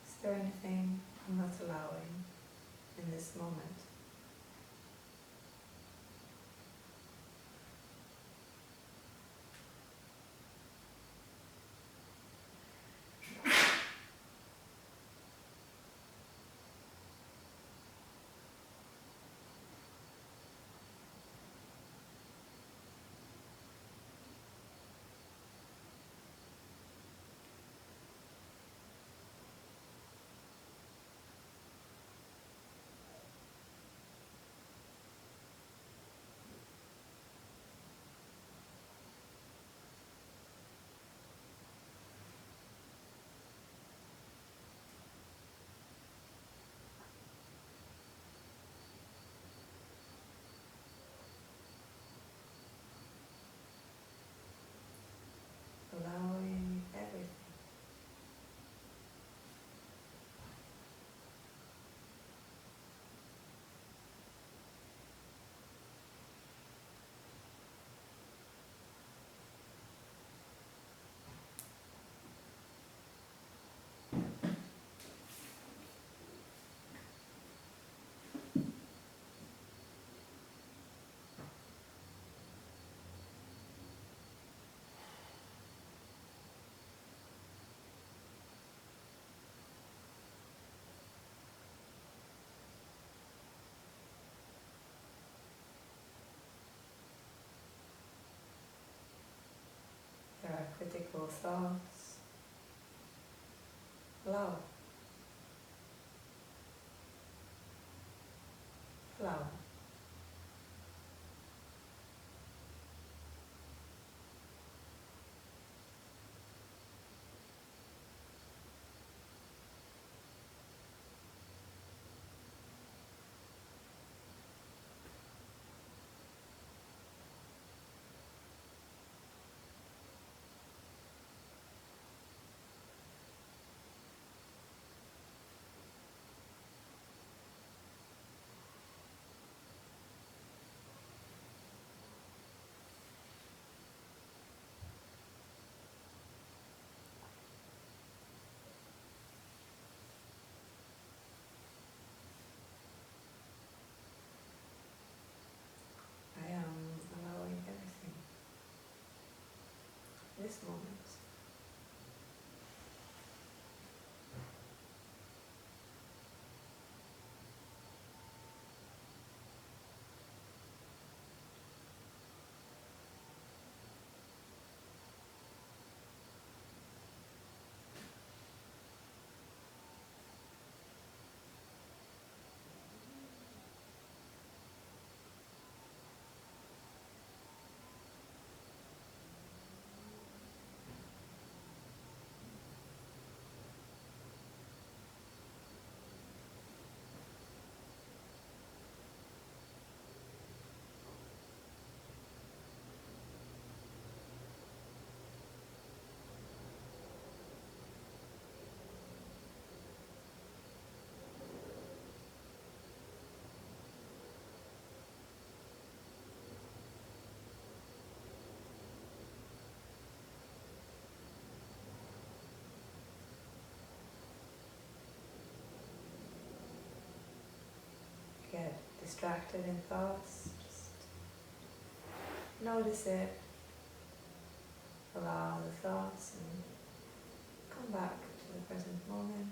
Is there anything I'm not allowing in this moment? thoughts. Allow. Allow. I am allowing everything. This moment. Get distracted in thoughts, just notice it, allow the thoughts and come back to the present moment.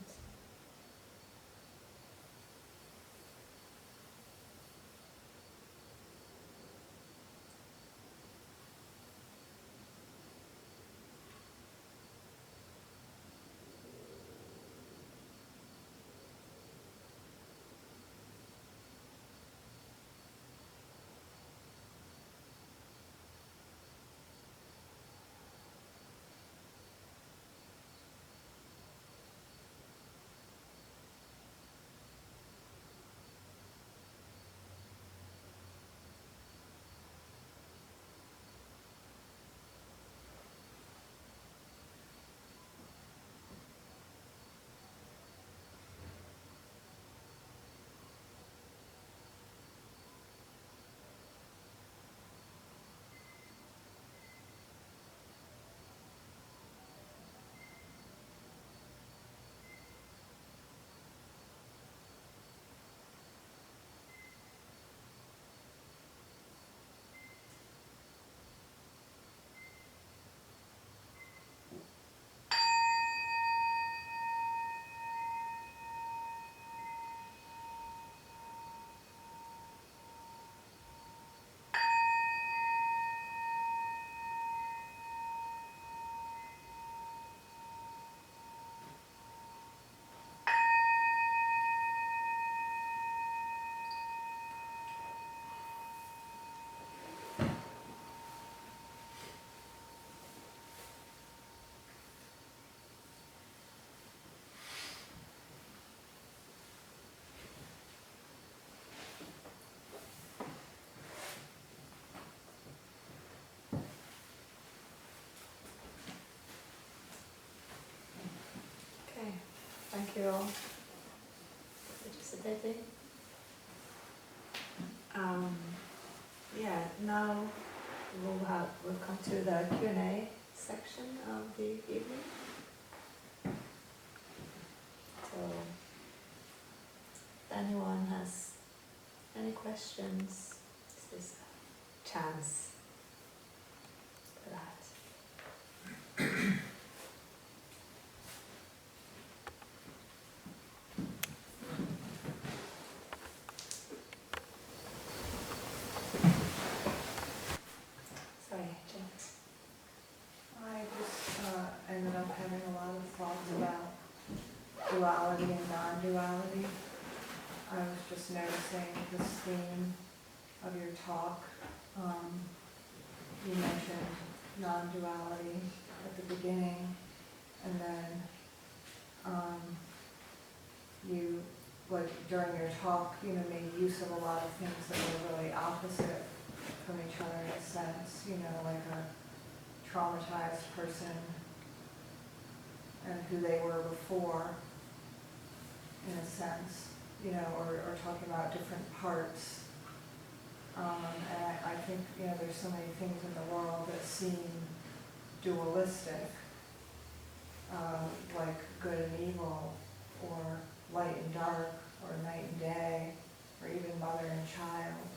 Thank you all for participating. Now we'll come to the Q&A section of the evening. So if anyone has any questions, this is a chance for that. duality and non-duality. I was just noticing this theme of your talk. You mentioned non-duality at the beginning, and then you, like during your talk, made use of a lot of things that were really opposite from each other in a sense, like a traumatized person and who they were before, in a sense, or talking about different parts. And I think, there's so many things in the world that seem dualistic, like good and evil, or light and dark, or night and day, or even mother and child,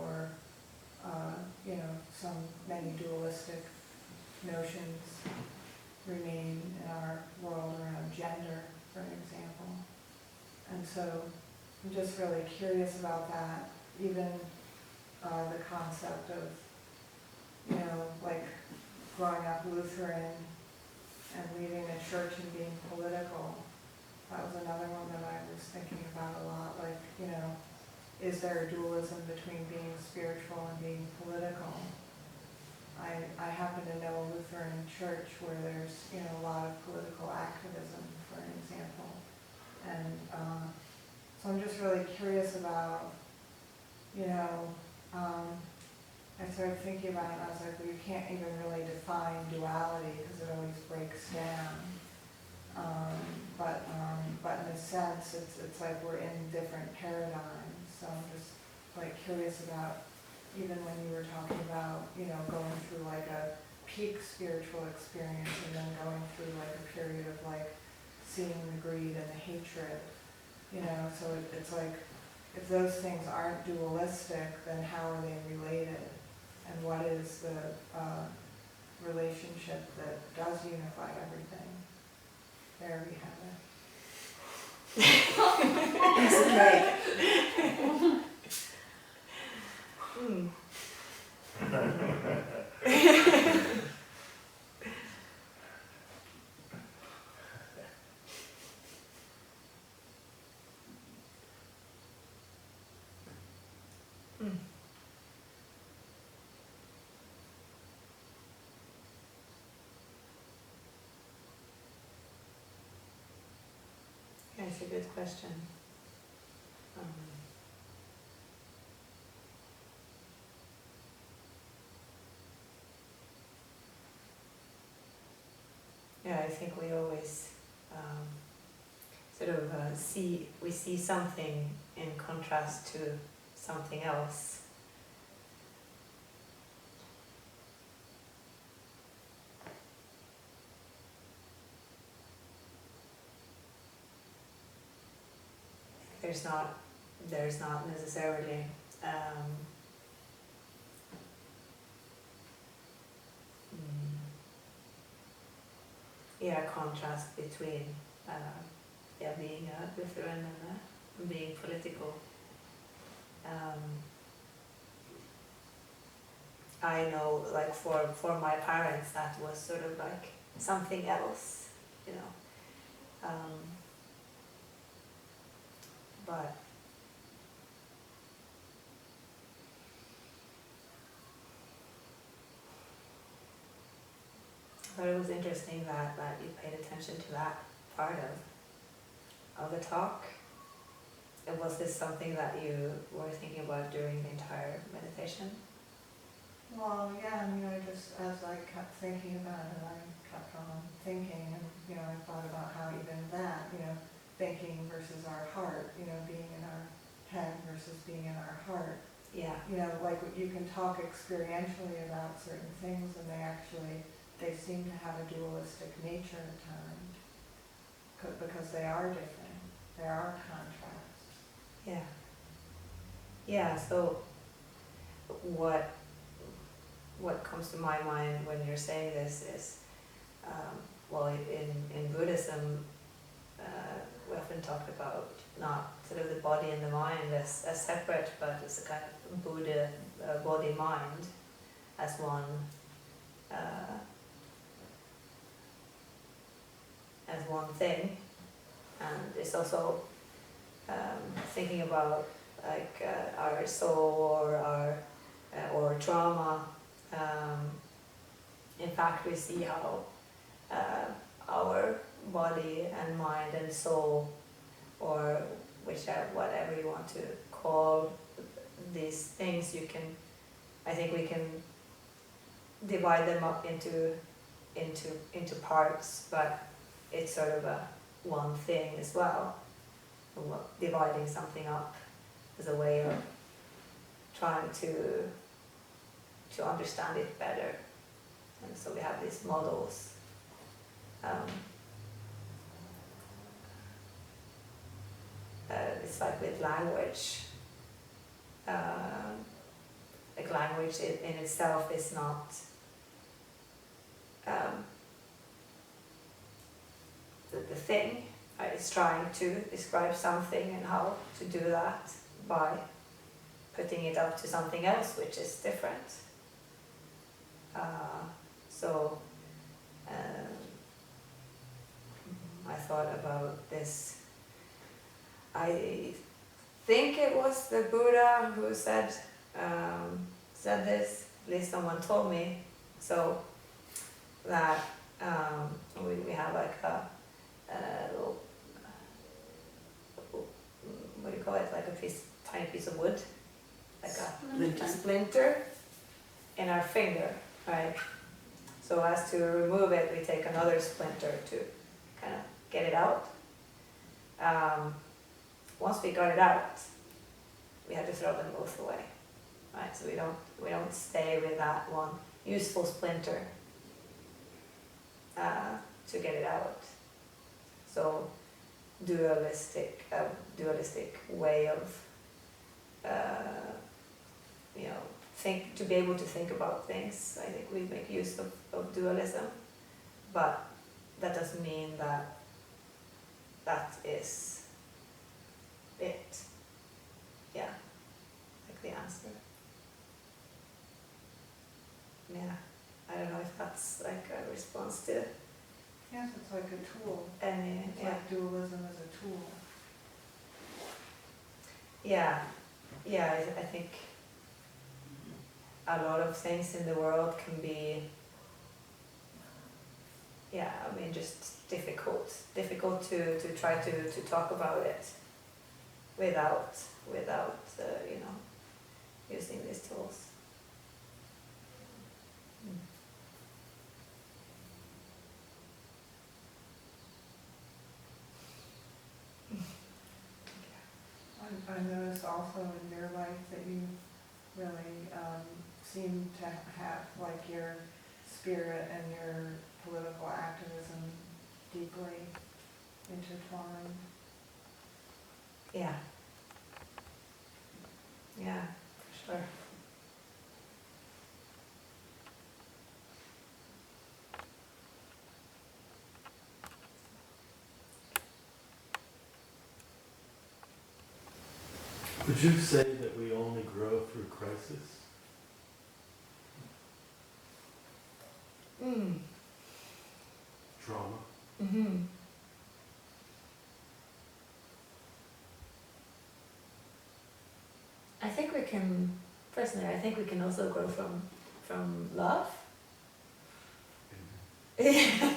or some many dualistic notions remain in our world around gender, for example. And so I'm just really curious about that, even the concept of, like growing up Lutheran and leaving the church and being political. That was another one that I was thinking about a lot, like, is there a dualism between being spiritual and being political? I happen to know a Lutheran church where there's, a lot of political activism, for example. And so I'm just really curious about, I started thinking about it and I was like, well, you can't even really define duality because it always breaks down. But in a sense, it's like we're in different paradigms. So I'm just like curious about, even when you were talking about, going through like a peak spiritual experience and then going through like a period of like seeing the greed and the hatred, so it's like, if those things aren't dualistic, then how are they related? And what is the relationship that does unify everything? There we have it. It's great. That's a good question. Yeah, I think we always we see something in contrast to something else. There's not necessarily contrast between being a Lutheran and being political. I know, like for my parents, that was sort of like something else, but it was interesting that you paid attention to that part of the talk. And was this something that you were thinking about during the entire meditation? Well, yeah, I just, as I kept thinking about it, I kept on thinking, and, I thought about how even that, thinking versus our heart, being in our head versus being in our heart. Yeah. Like you can talk experientially about certain things, and they seem to have a dualistic nature at times, because they are different. There are contrasts. Yeah. Yeah, so what comes to my mind when you're saying this is, in Buddhism, we often talk about not sort of the body and the mind as separate, but it's a kind of Buddha body-mind as one. as one thing, and it's also thinking about like our soul or our or trauma. In fact, we see how our body and mind and soul, or whatever you want to call these things, I think we can divide them up into parts, but it's sort of a one thing as well. Dividing something up as a way of trying to understand it better. And so we have these models. It's like with language. Like language in itself is not the thing. It's trying to describe something, and how to do that by putting it up to something else which is different. I thought about this. I think it was the Buddha who said this, at least someone told me, so that we have like a little, what do you call it, like a tiny piece of wood, like a splinter in our finger, right? So as to remove it, we take another splinter to kind of get it out. Once we got it out, we had to throw them both away, right? So we don't stay with that one useful splinter to get it out. So dualistic way of to be able to think about things. I think we make use of dualism, but that doesn't mean that is it. Yeah, like the answer. Yeah, I don't know if that's like a response to. Yes, it's like a tool. It's Yeah. like dualism as a tool. Yeah, I think a lot of things in the world can be, just difficult to try to talk about it without using these tools. I noticed also in your life that you really seem to have like your spirit and your political activism deeply intertwined. Yeah, for sure. Would you say that we only grow through crisis? Trauma? Mm-hmm. I think we can also grow from love. Yeah.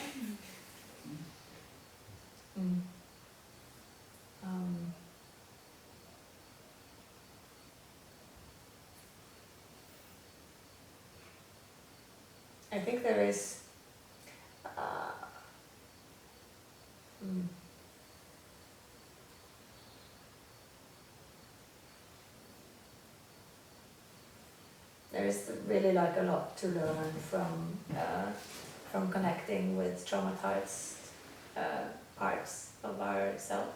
I think there is there is really like a lot to learn from connecting with traumatized parts of ourselves.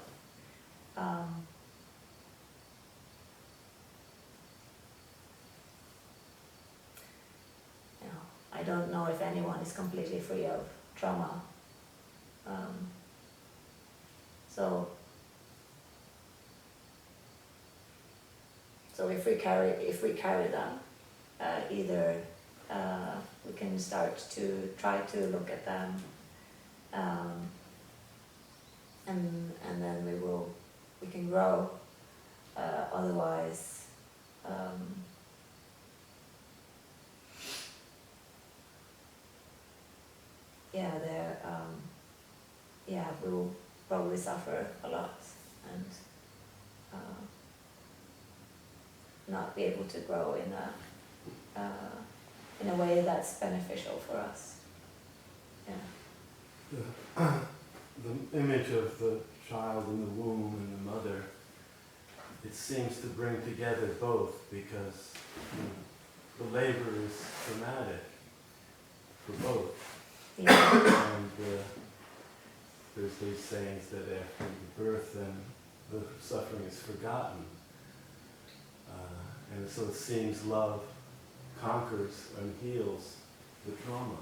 I don't know if anyone is completely free of trauma. So if we carry them, either we can start to try to look at them grow. Otherwise, we will probably suffer a lot and not be able to grow in a way that's beneficial for us. Yeah. The image of the child in the womb and the mother, it seems to bring together both, because the labor is traumatic for both. Yeah. And there's these sayings that after the birth, then the suffering is forgotten. And so it seems love conquers and heals the trauma.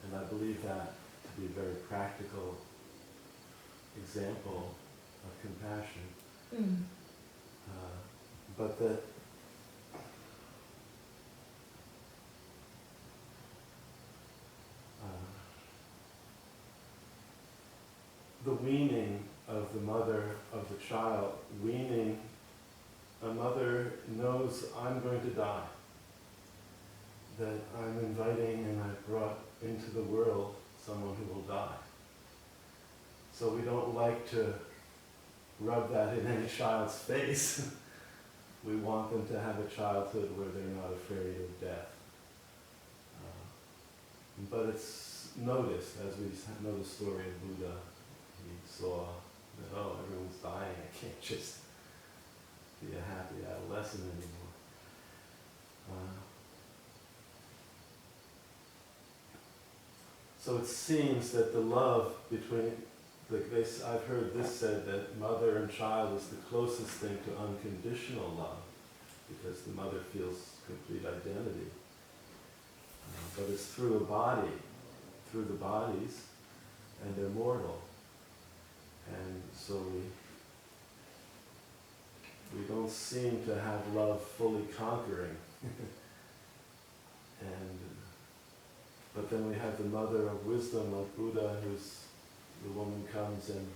And I believe that to be a very practical example of compassion. Mm. But that the weaning of the mother of the child, a mother knows I'm going to die, that I'm inviting and I've brought into the world someone who will die. So we don't like to rub that in any child's face. We want them to have a childhood where they're not afraid of death. But it's noticed, as we know the story of Buddha, he saw that, oh, everyone's dying, I can't just be a happy adolescent anymore. So it seems that the love between, I've heard this said, that mother and child is the closest thing to unconditional love, because the mother feels complete identity. But it's through a body, through the bodies, and they're mortal. And so we don't seem to have love fully conquering. But then we have the mother of wisdom, like Buddha, the woman comes and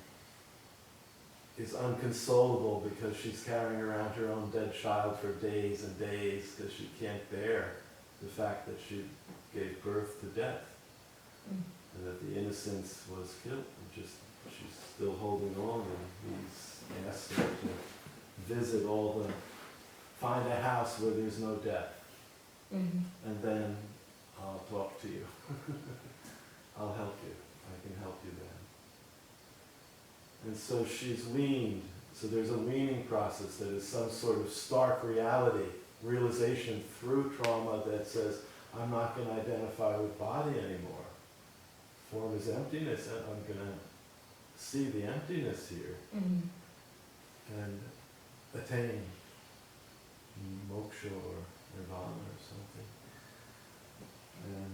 is unconsolable because she's carrying around her own dead child for days and days, because she can't bear the fact that she gave birth to death. And that the innocence was killed, and she's still holding on, and he's asked her to visit find a house where there's no death. Mm-hmm. And then I'll talk to you. I'll help you. I can help you then. And so she's weaned. So there's a weaning process that is some sort of stark reality, realization through trauma that says, I'm not going to identify with body anymore. Form is emptiness, and I'm going to see the emptiness here. Mm-hmm. And attain moksha or nirvana or something. And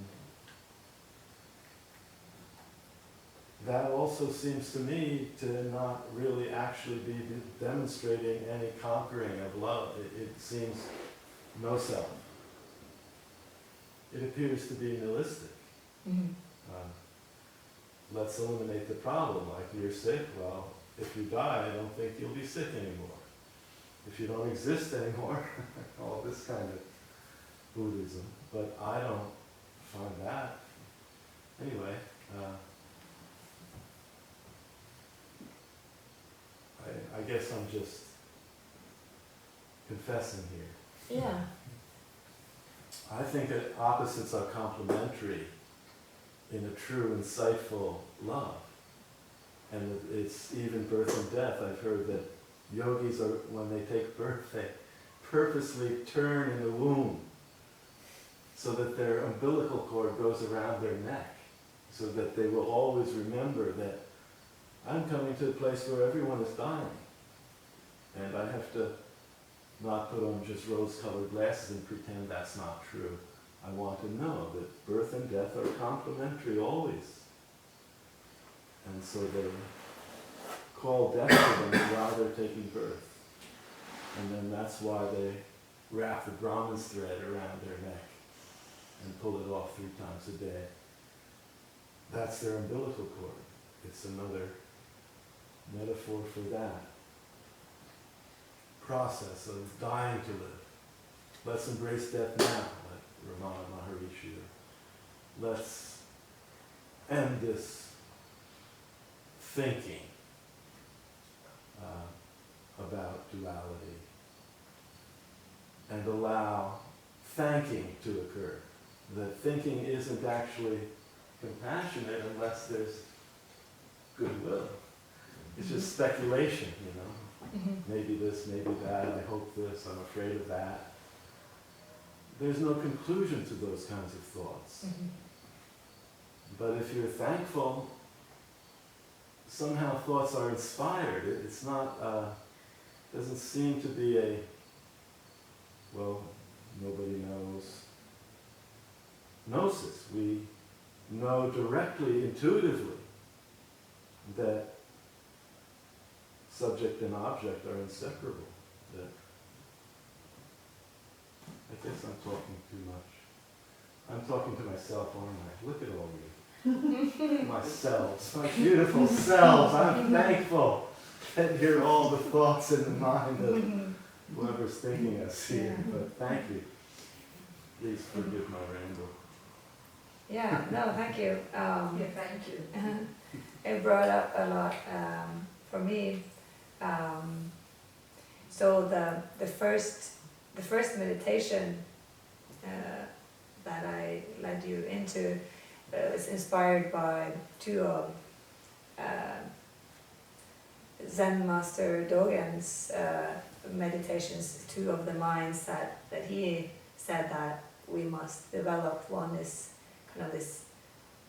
that also seems to me to not really actually be demonstrating any conquering of love. It seems no self. It appears to be nihilistic. Mm-hmm. Let's eliminate the problem. Like, you're sick, well, if you die, I don't think you'll be sick anymore. If you don't exist anymore, all this kind of Buddhism. But I don't find that. Anyway, I guess I'm just confessing here. Yeah. I think that opposites are complementary in a true, insightful love. And it's even birth and death. I've heard that yogis, when they take birth, they purposely turn in the womb so that their umbilical cord goes around their neck, so that they will always remember that I'm coming to a place where everyone is dying. And I have to not put on just rose-colored glasses and pretend that's not true. I want to know that birth and death are complementary always. And so they call death to them while they're taking birth. And then that's why they wrap the Brahman's thread around their neck and pull it off 3 times a day. That's their umbilical cord. It's another metaphor for that. process of dying to live. Let's embrace death now, like Ramana Maharishi. Let's end this thinking about duality and allow thanking to occur. That thinking isn't actually compassionate unless there's goodwill. It's just speculation, you know. Maybe this, maybe that, I hope this, I'm afraid of that. There's no conclusion to those kinds of thoughts. But if you're thankful, somehow thoughts are inspired. It's not, doesn't seem to be a, well, nobody knows. Gnosis. We know directly, intuitively, that subject and object are inseparable. That I guess I'm talking too much. I'm talking to myself, aren't I? Look at all you. My selves, my beautiful selves. I'm thankful that you're all the thoughts in the mind of whoever's thinking us here. But thank you. Please forgive my ramble. Yeah, no, thank you. Thank you. It brought up a lot for me. So the first meditation that I led you into was inspired by two of Zen Master Dogen's meditations, two of the minds that he said that we must develop. One is kind of this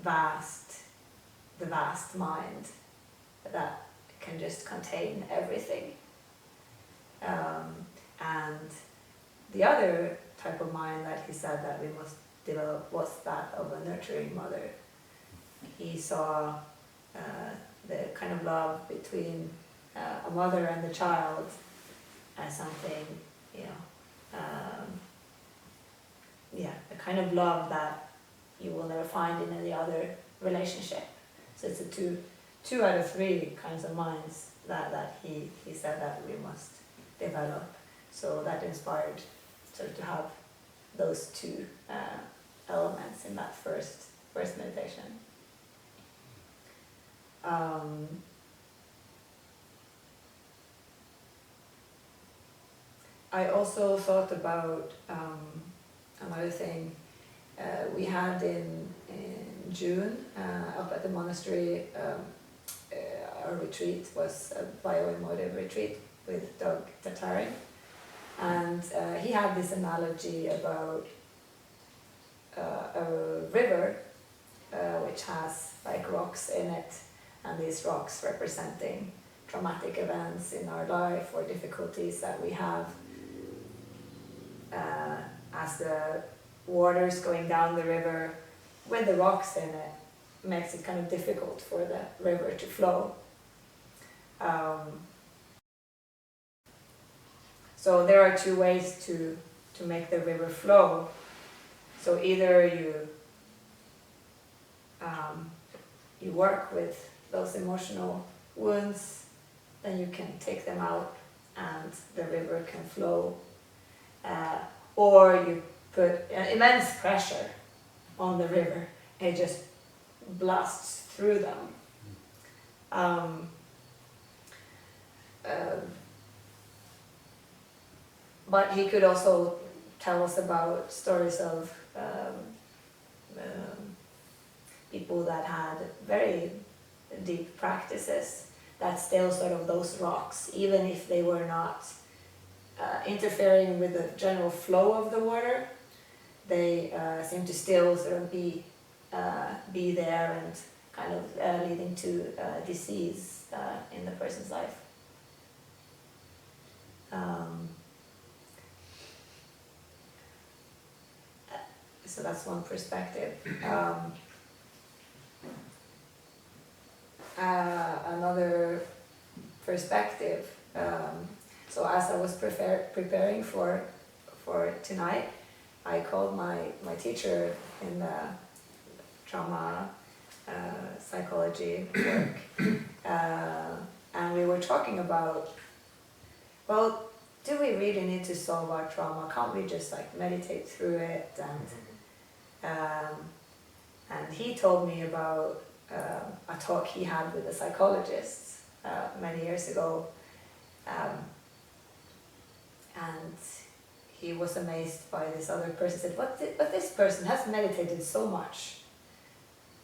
the vast mind that can just contain everything. And the other type of mind that he said that we must develop was that of a nurturing mother. He saw the kind of love between a mother and the child as something, a kind of love that you will never find in any other relationship. So it's a two out of three kinds of minds that he said that we must develop. So that inspired sort of to have those two elements in that first meditation. I also thought about another thing we had in June up at the monastery. Our retreat was a bioemotive retreat with Doug Tatarin, and he had this analogy about a river which has like rocks in it, and these rocks representing traumatic events in our life or difficulties that we have. As the water's going down the river with the rocks in it, makes it kind of difficult for the river to flow. So there are two ways to make the river flow. So either you work with those emotional wounds, then you can take them out and the river can flow. Or you put immense pressure on the river and it just blasts through them. But he could also tell us about stories of people that had very deep practices that still sort of those rocks, even if they were not interfering with the general flow of the water, they seem to still sort of be there and kind of leading to disease in the person's life. So that's one perspective. Another perspective. So as I was preparing for tonight, I called my teacher in the trauma psychology work, and we were talking about, well, do we really need to solve our trauma? Can't we just like meditate through it? And he told me about a talk he had with a psychologist many years ago, and he was amazed by this other person. Said, but this person has meditated so much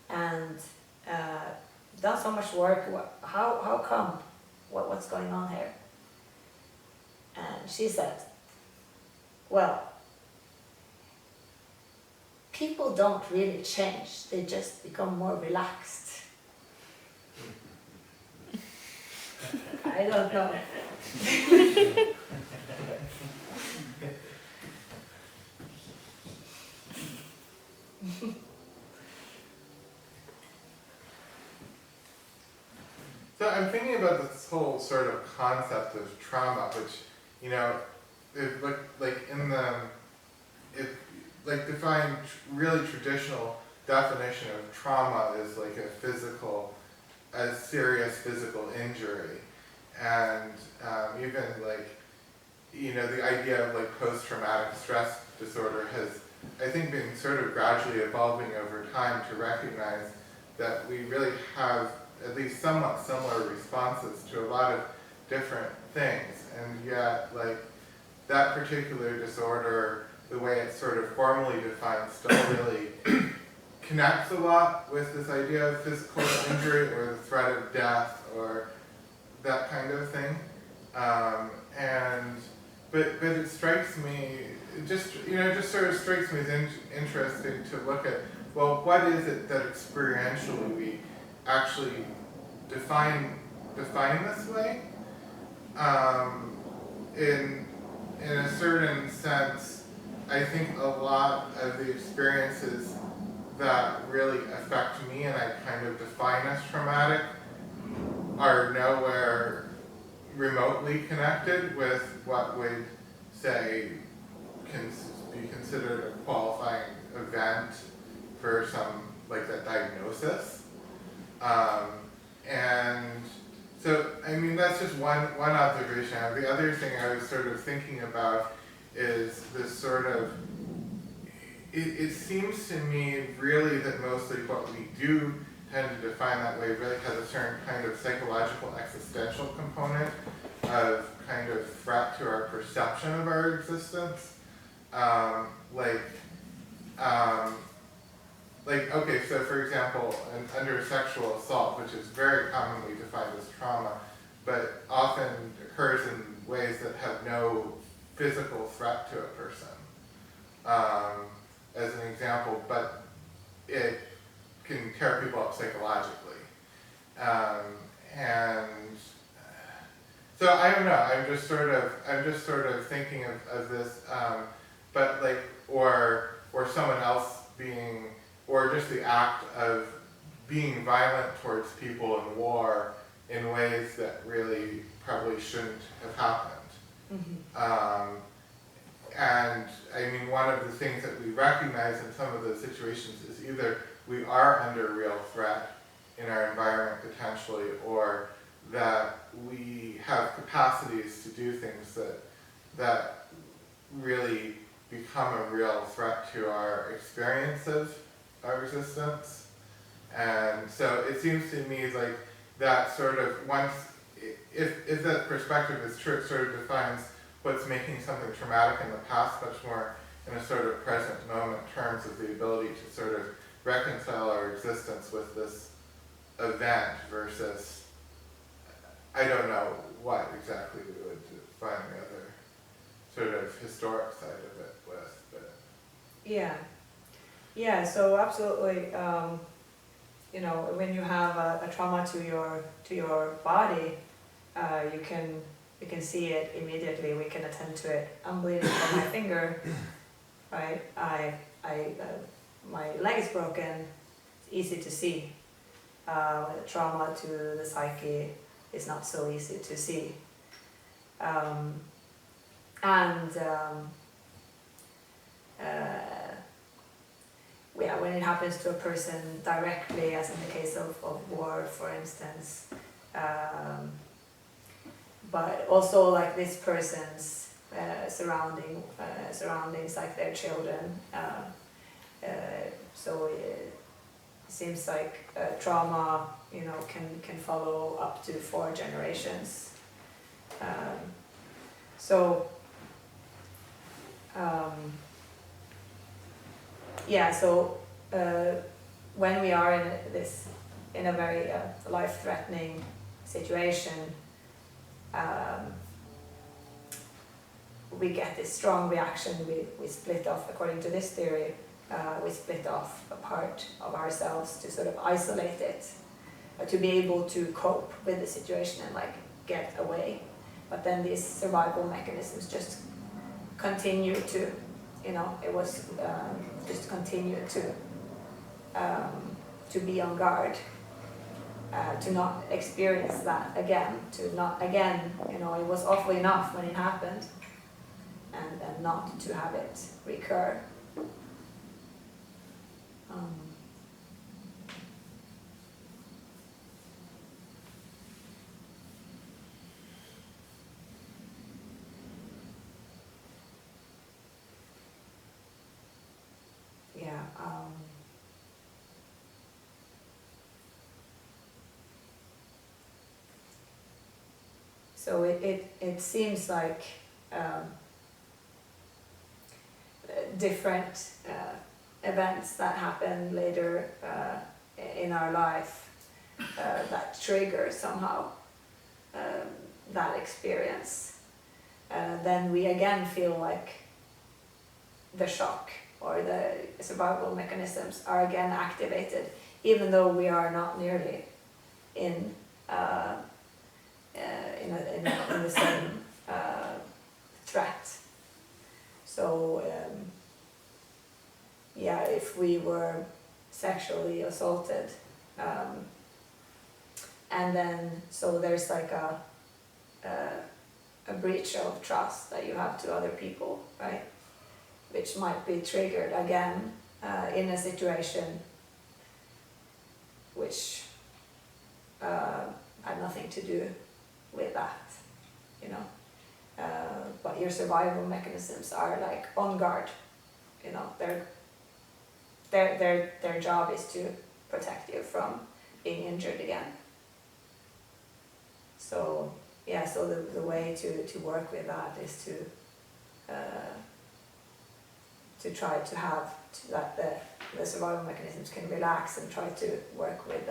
and done so much work. How come? What's going on here? And she said, well, people don't really change, they just become more relaxed. I don't know. So I'm thinking about this whole sort of concept of trauma, which, you know, if like in the, if like defined really traditional definition of trauma is like a serious physical injury, and even like, you know, the idea of like post-traumatic stress disorder has, I think, been sort of gradually evolving over time to recognize that we really have at least somewhat similar responses to a lot of different things, and yet like that particular disorder, the way it's sort of formally defined, still really connects a lot with this idea of physical injury or the threat of death or that kind of thing. But it strikes me, it just sort of strikes me as interesting to look at, well, what is it that experientially we actually define this way? In a certain sense, I think a lot of the experiences that really affect me and I kind of define as traumatic are nowhere remotely connected with what would, say, can be considered a qualifying event for some, like, that diagnosis. And so, I mean, that's just one observation. The other thing I was sort of thinking about is this sort of, it seems to me really that mostly what we do tend to define that way really has a certain kind of psychological existential component of kind of threat to our perception of our existence. Okay, so for example, under sexual assault, which is very commonly defined as trauma, but often occurs in ways that have no physical threat to a person, as an example, but it can tear people up psychologically. And so I don't know, I'm just sort of thinking of this, but like, or someone else being, or just the act of being violent towards people in war in ways that really probably shouldn't have happened. Mm-hmm. And I mean, one of the things that we recognize in some of those situations is either we are under real threat in our environment potentially, or that we have capacities to do things that really become a real threat to our experience of our existence. And so it seems to me like that sort of, once, if that perspective is true, it sort of defines what's making something traumatic in the past much more in a sort of present moment terms of the ability to sort of reconcile our existence with this event versus, I don't know what exactly we would define the other sort of historic side of it with, but. Yeah, so absolutely, you know, when you have a trauma to your body, you can see it immediately. We can attend to it. I'm bleeding from my finger, right? My leg is broken. It's easy to see. Trauma to the psyche is not so easy to see. Yeah, when it happens to a person directly, as in the case of war, for instance, but also like this person's surroundings like their children. So it seems like trauma, can follow up to 4 generations. So when we are in a very life-threatening situation, we get this strong reaction. We split off, according to this theory, we split off a part of ourselves to sort of isolate it, to be able to cope with the situation and like get away. But then these survival mechanisms just continue to, it was just continue to be on guard, to not experience that again, to not again, it was awful enough when it happened, and not to have it recur. So it seems like different events that happen later in our life that trigger somehow that experience. Then we again feel like the shock or the survival mechanisms are again activated, even though we are not nearly in the same threat. So if we were sexually assaulted, and then so there's like a breach of trust that you have to other people, right? Which might be triggered again in a situation which had nothing to do with that, but your survival mechanisms are like on guard, their job is to protect you from being injured again. So the way to work with that is to try to have that the survival mechanisms can relax, and try to work with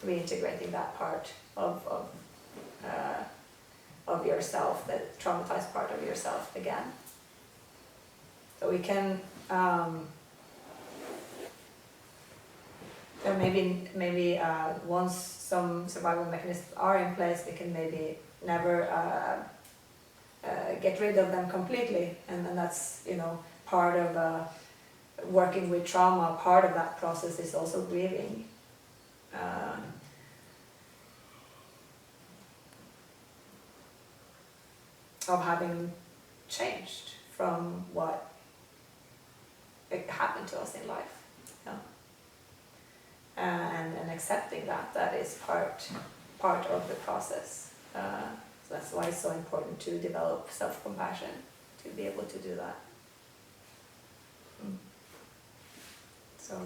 reintegrating that part of yourself, the traumatized part of yourself again. So we can maybe once some survival mechanisms are in place, we can maybe never get rid of them completely, and then that's part of working with trauma. Part of that process is also grieving. Of having changed from what happened to us in life, and accepting that is part of the process. So that's why it's so important to develop self-compassion, to be able to do that. So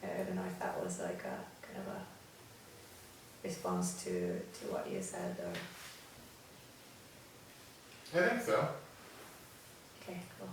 I don't know if that was like a kind of a response to what you said, or. I think so. Okay, cool.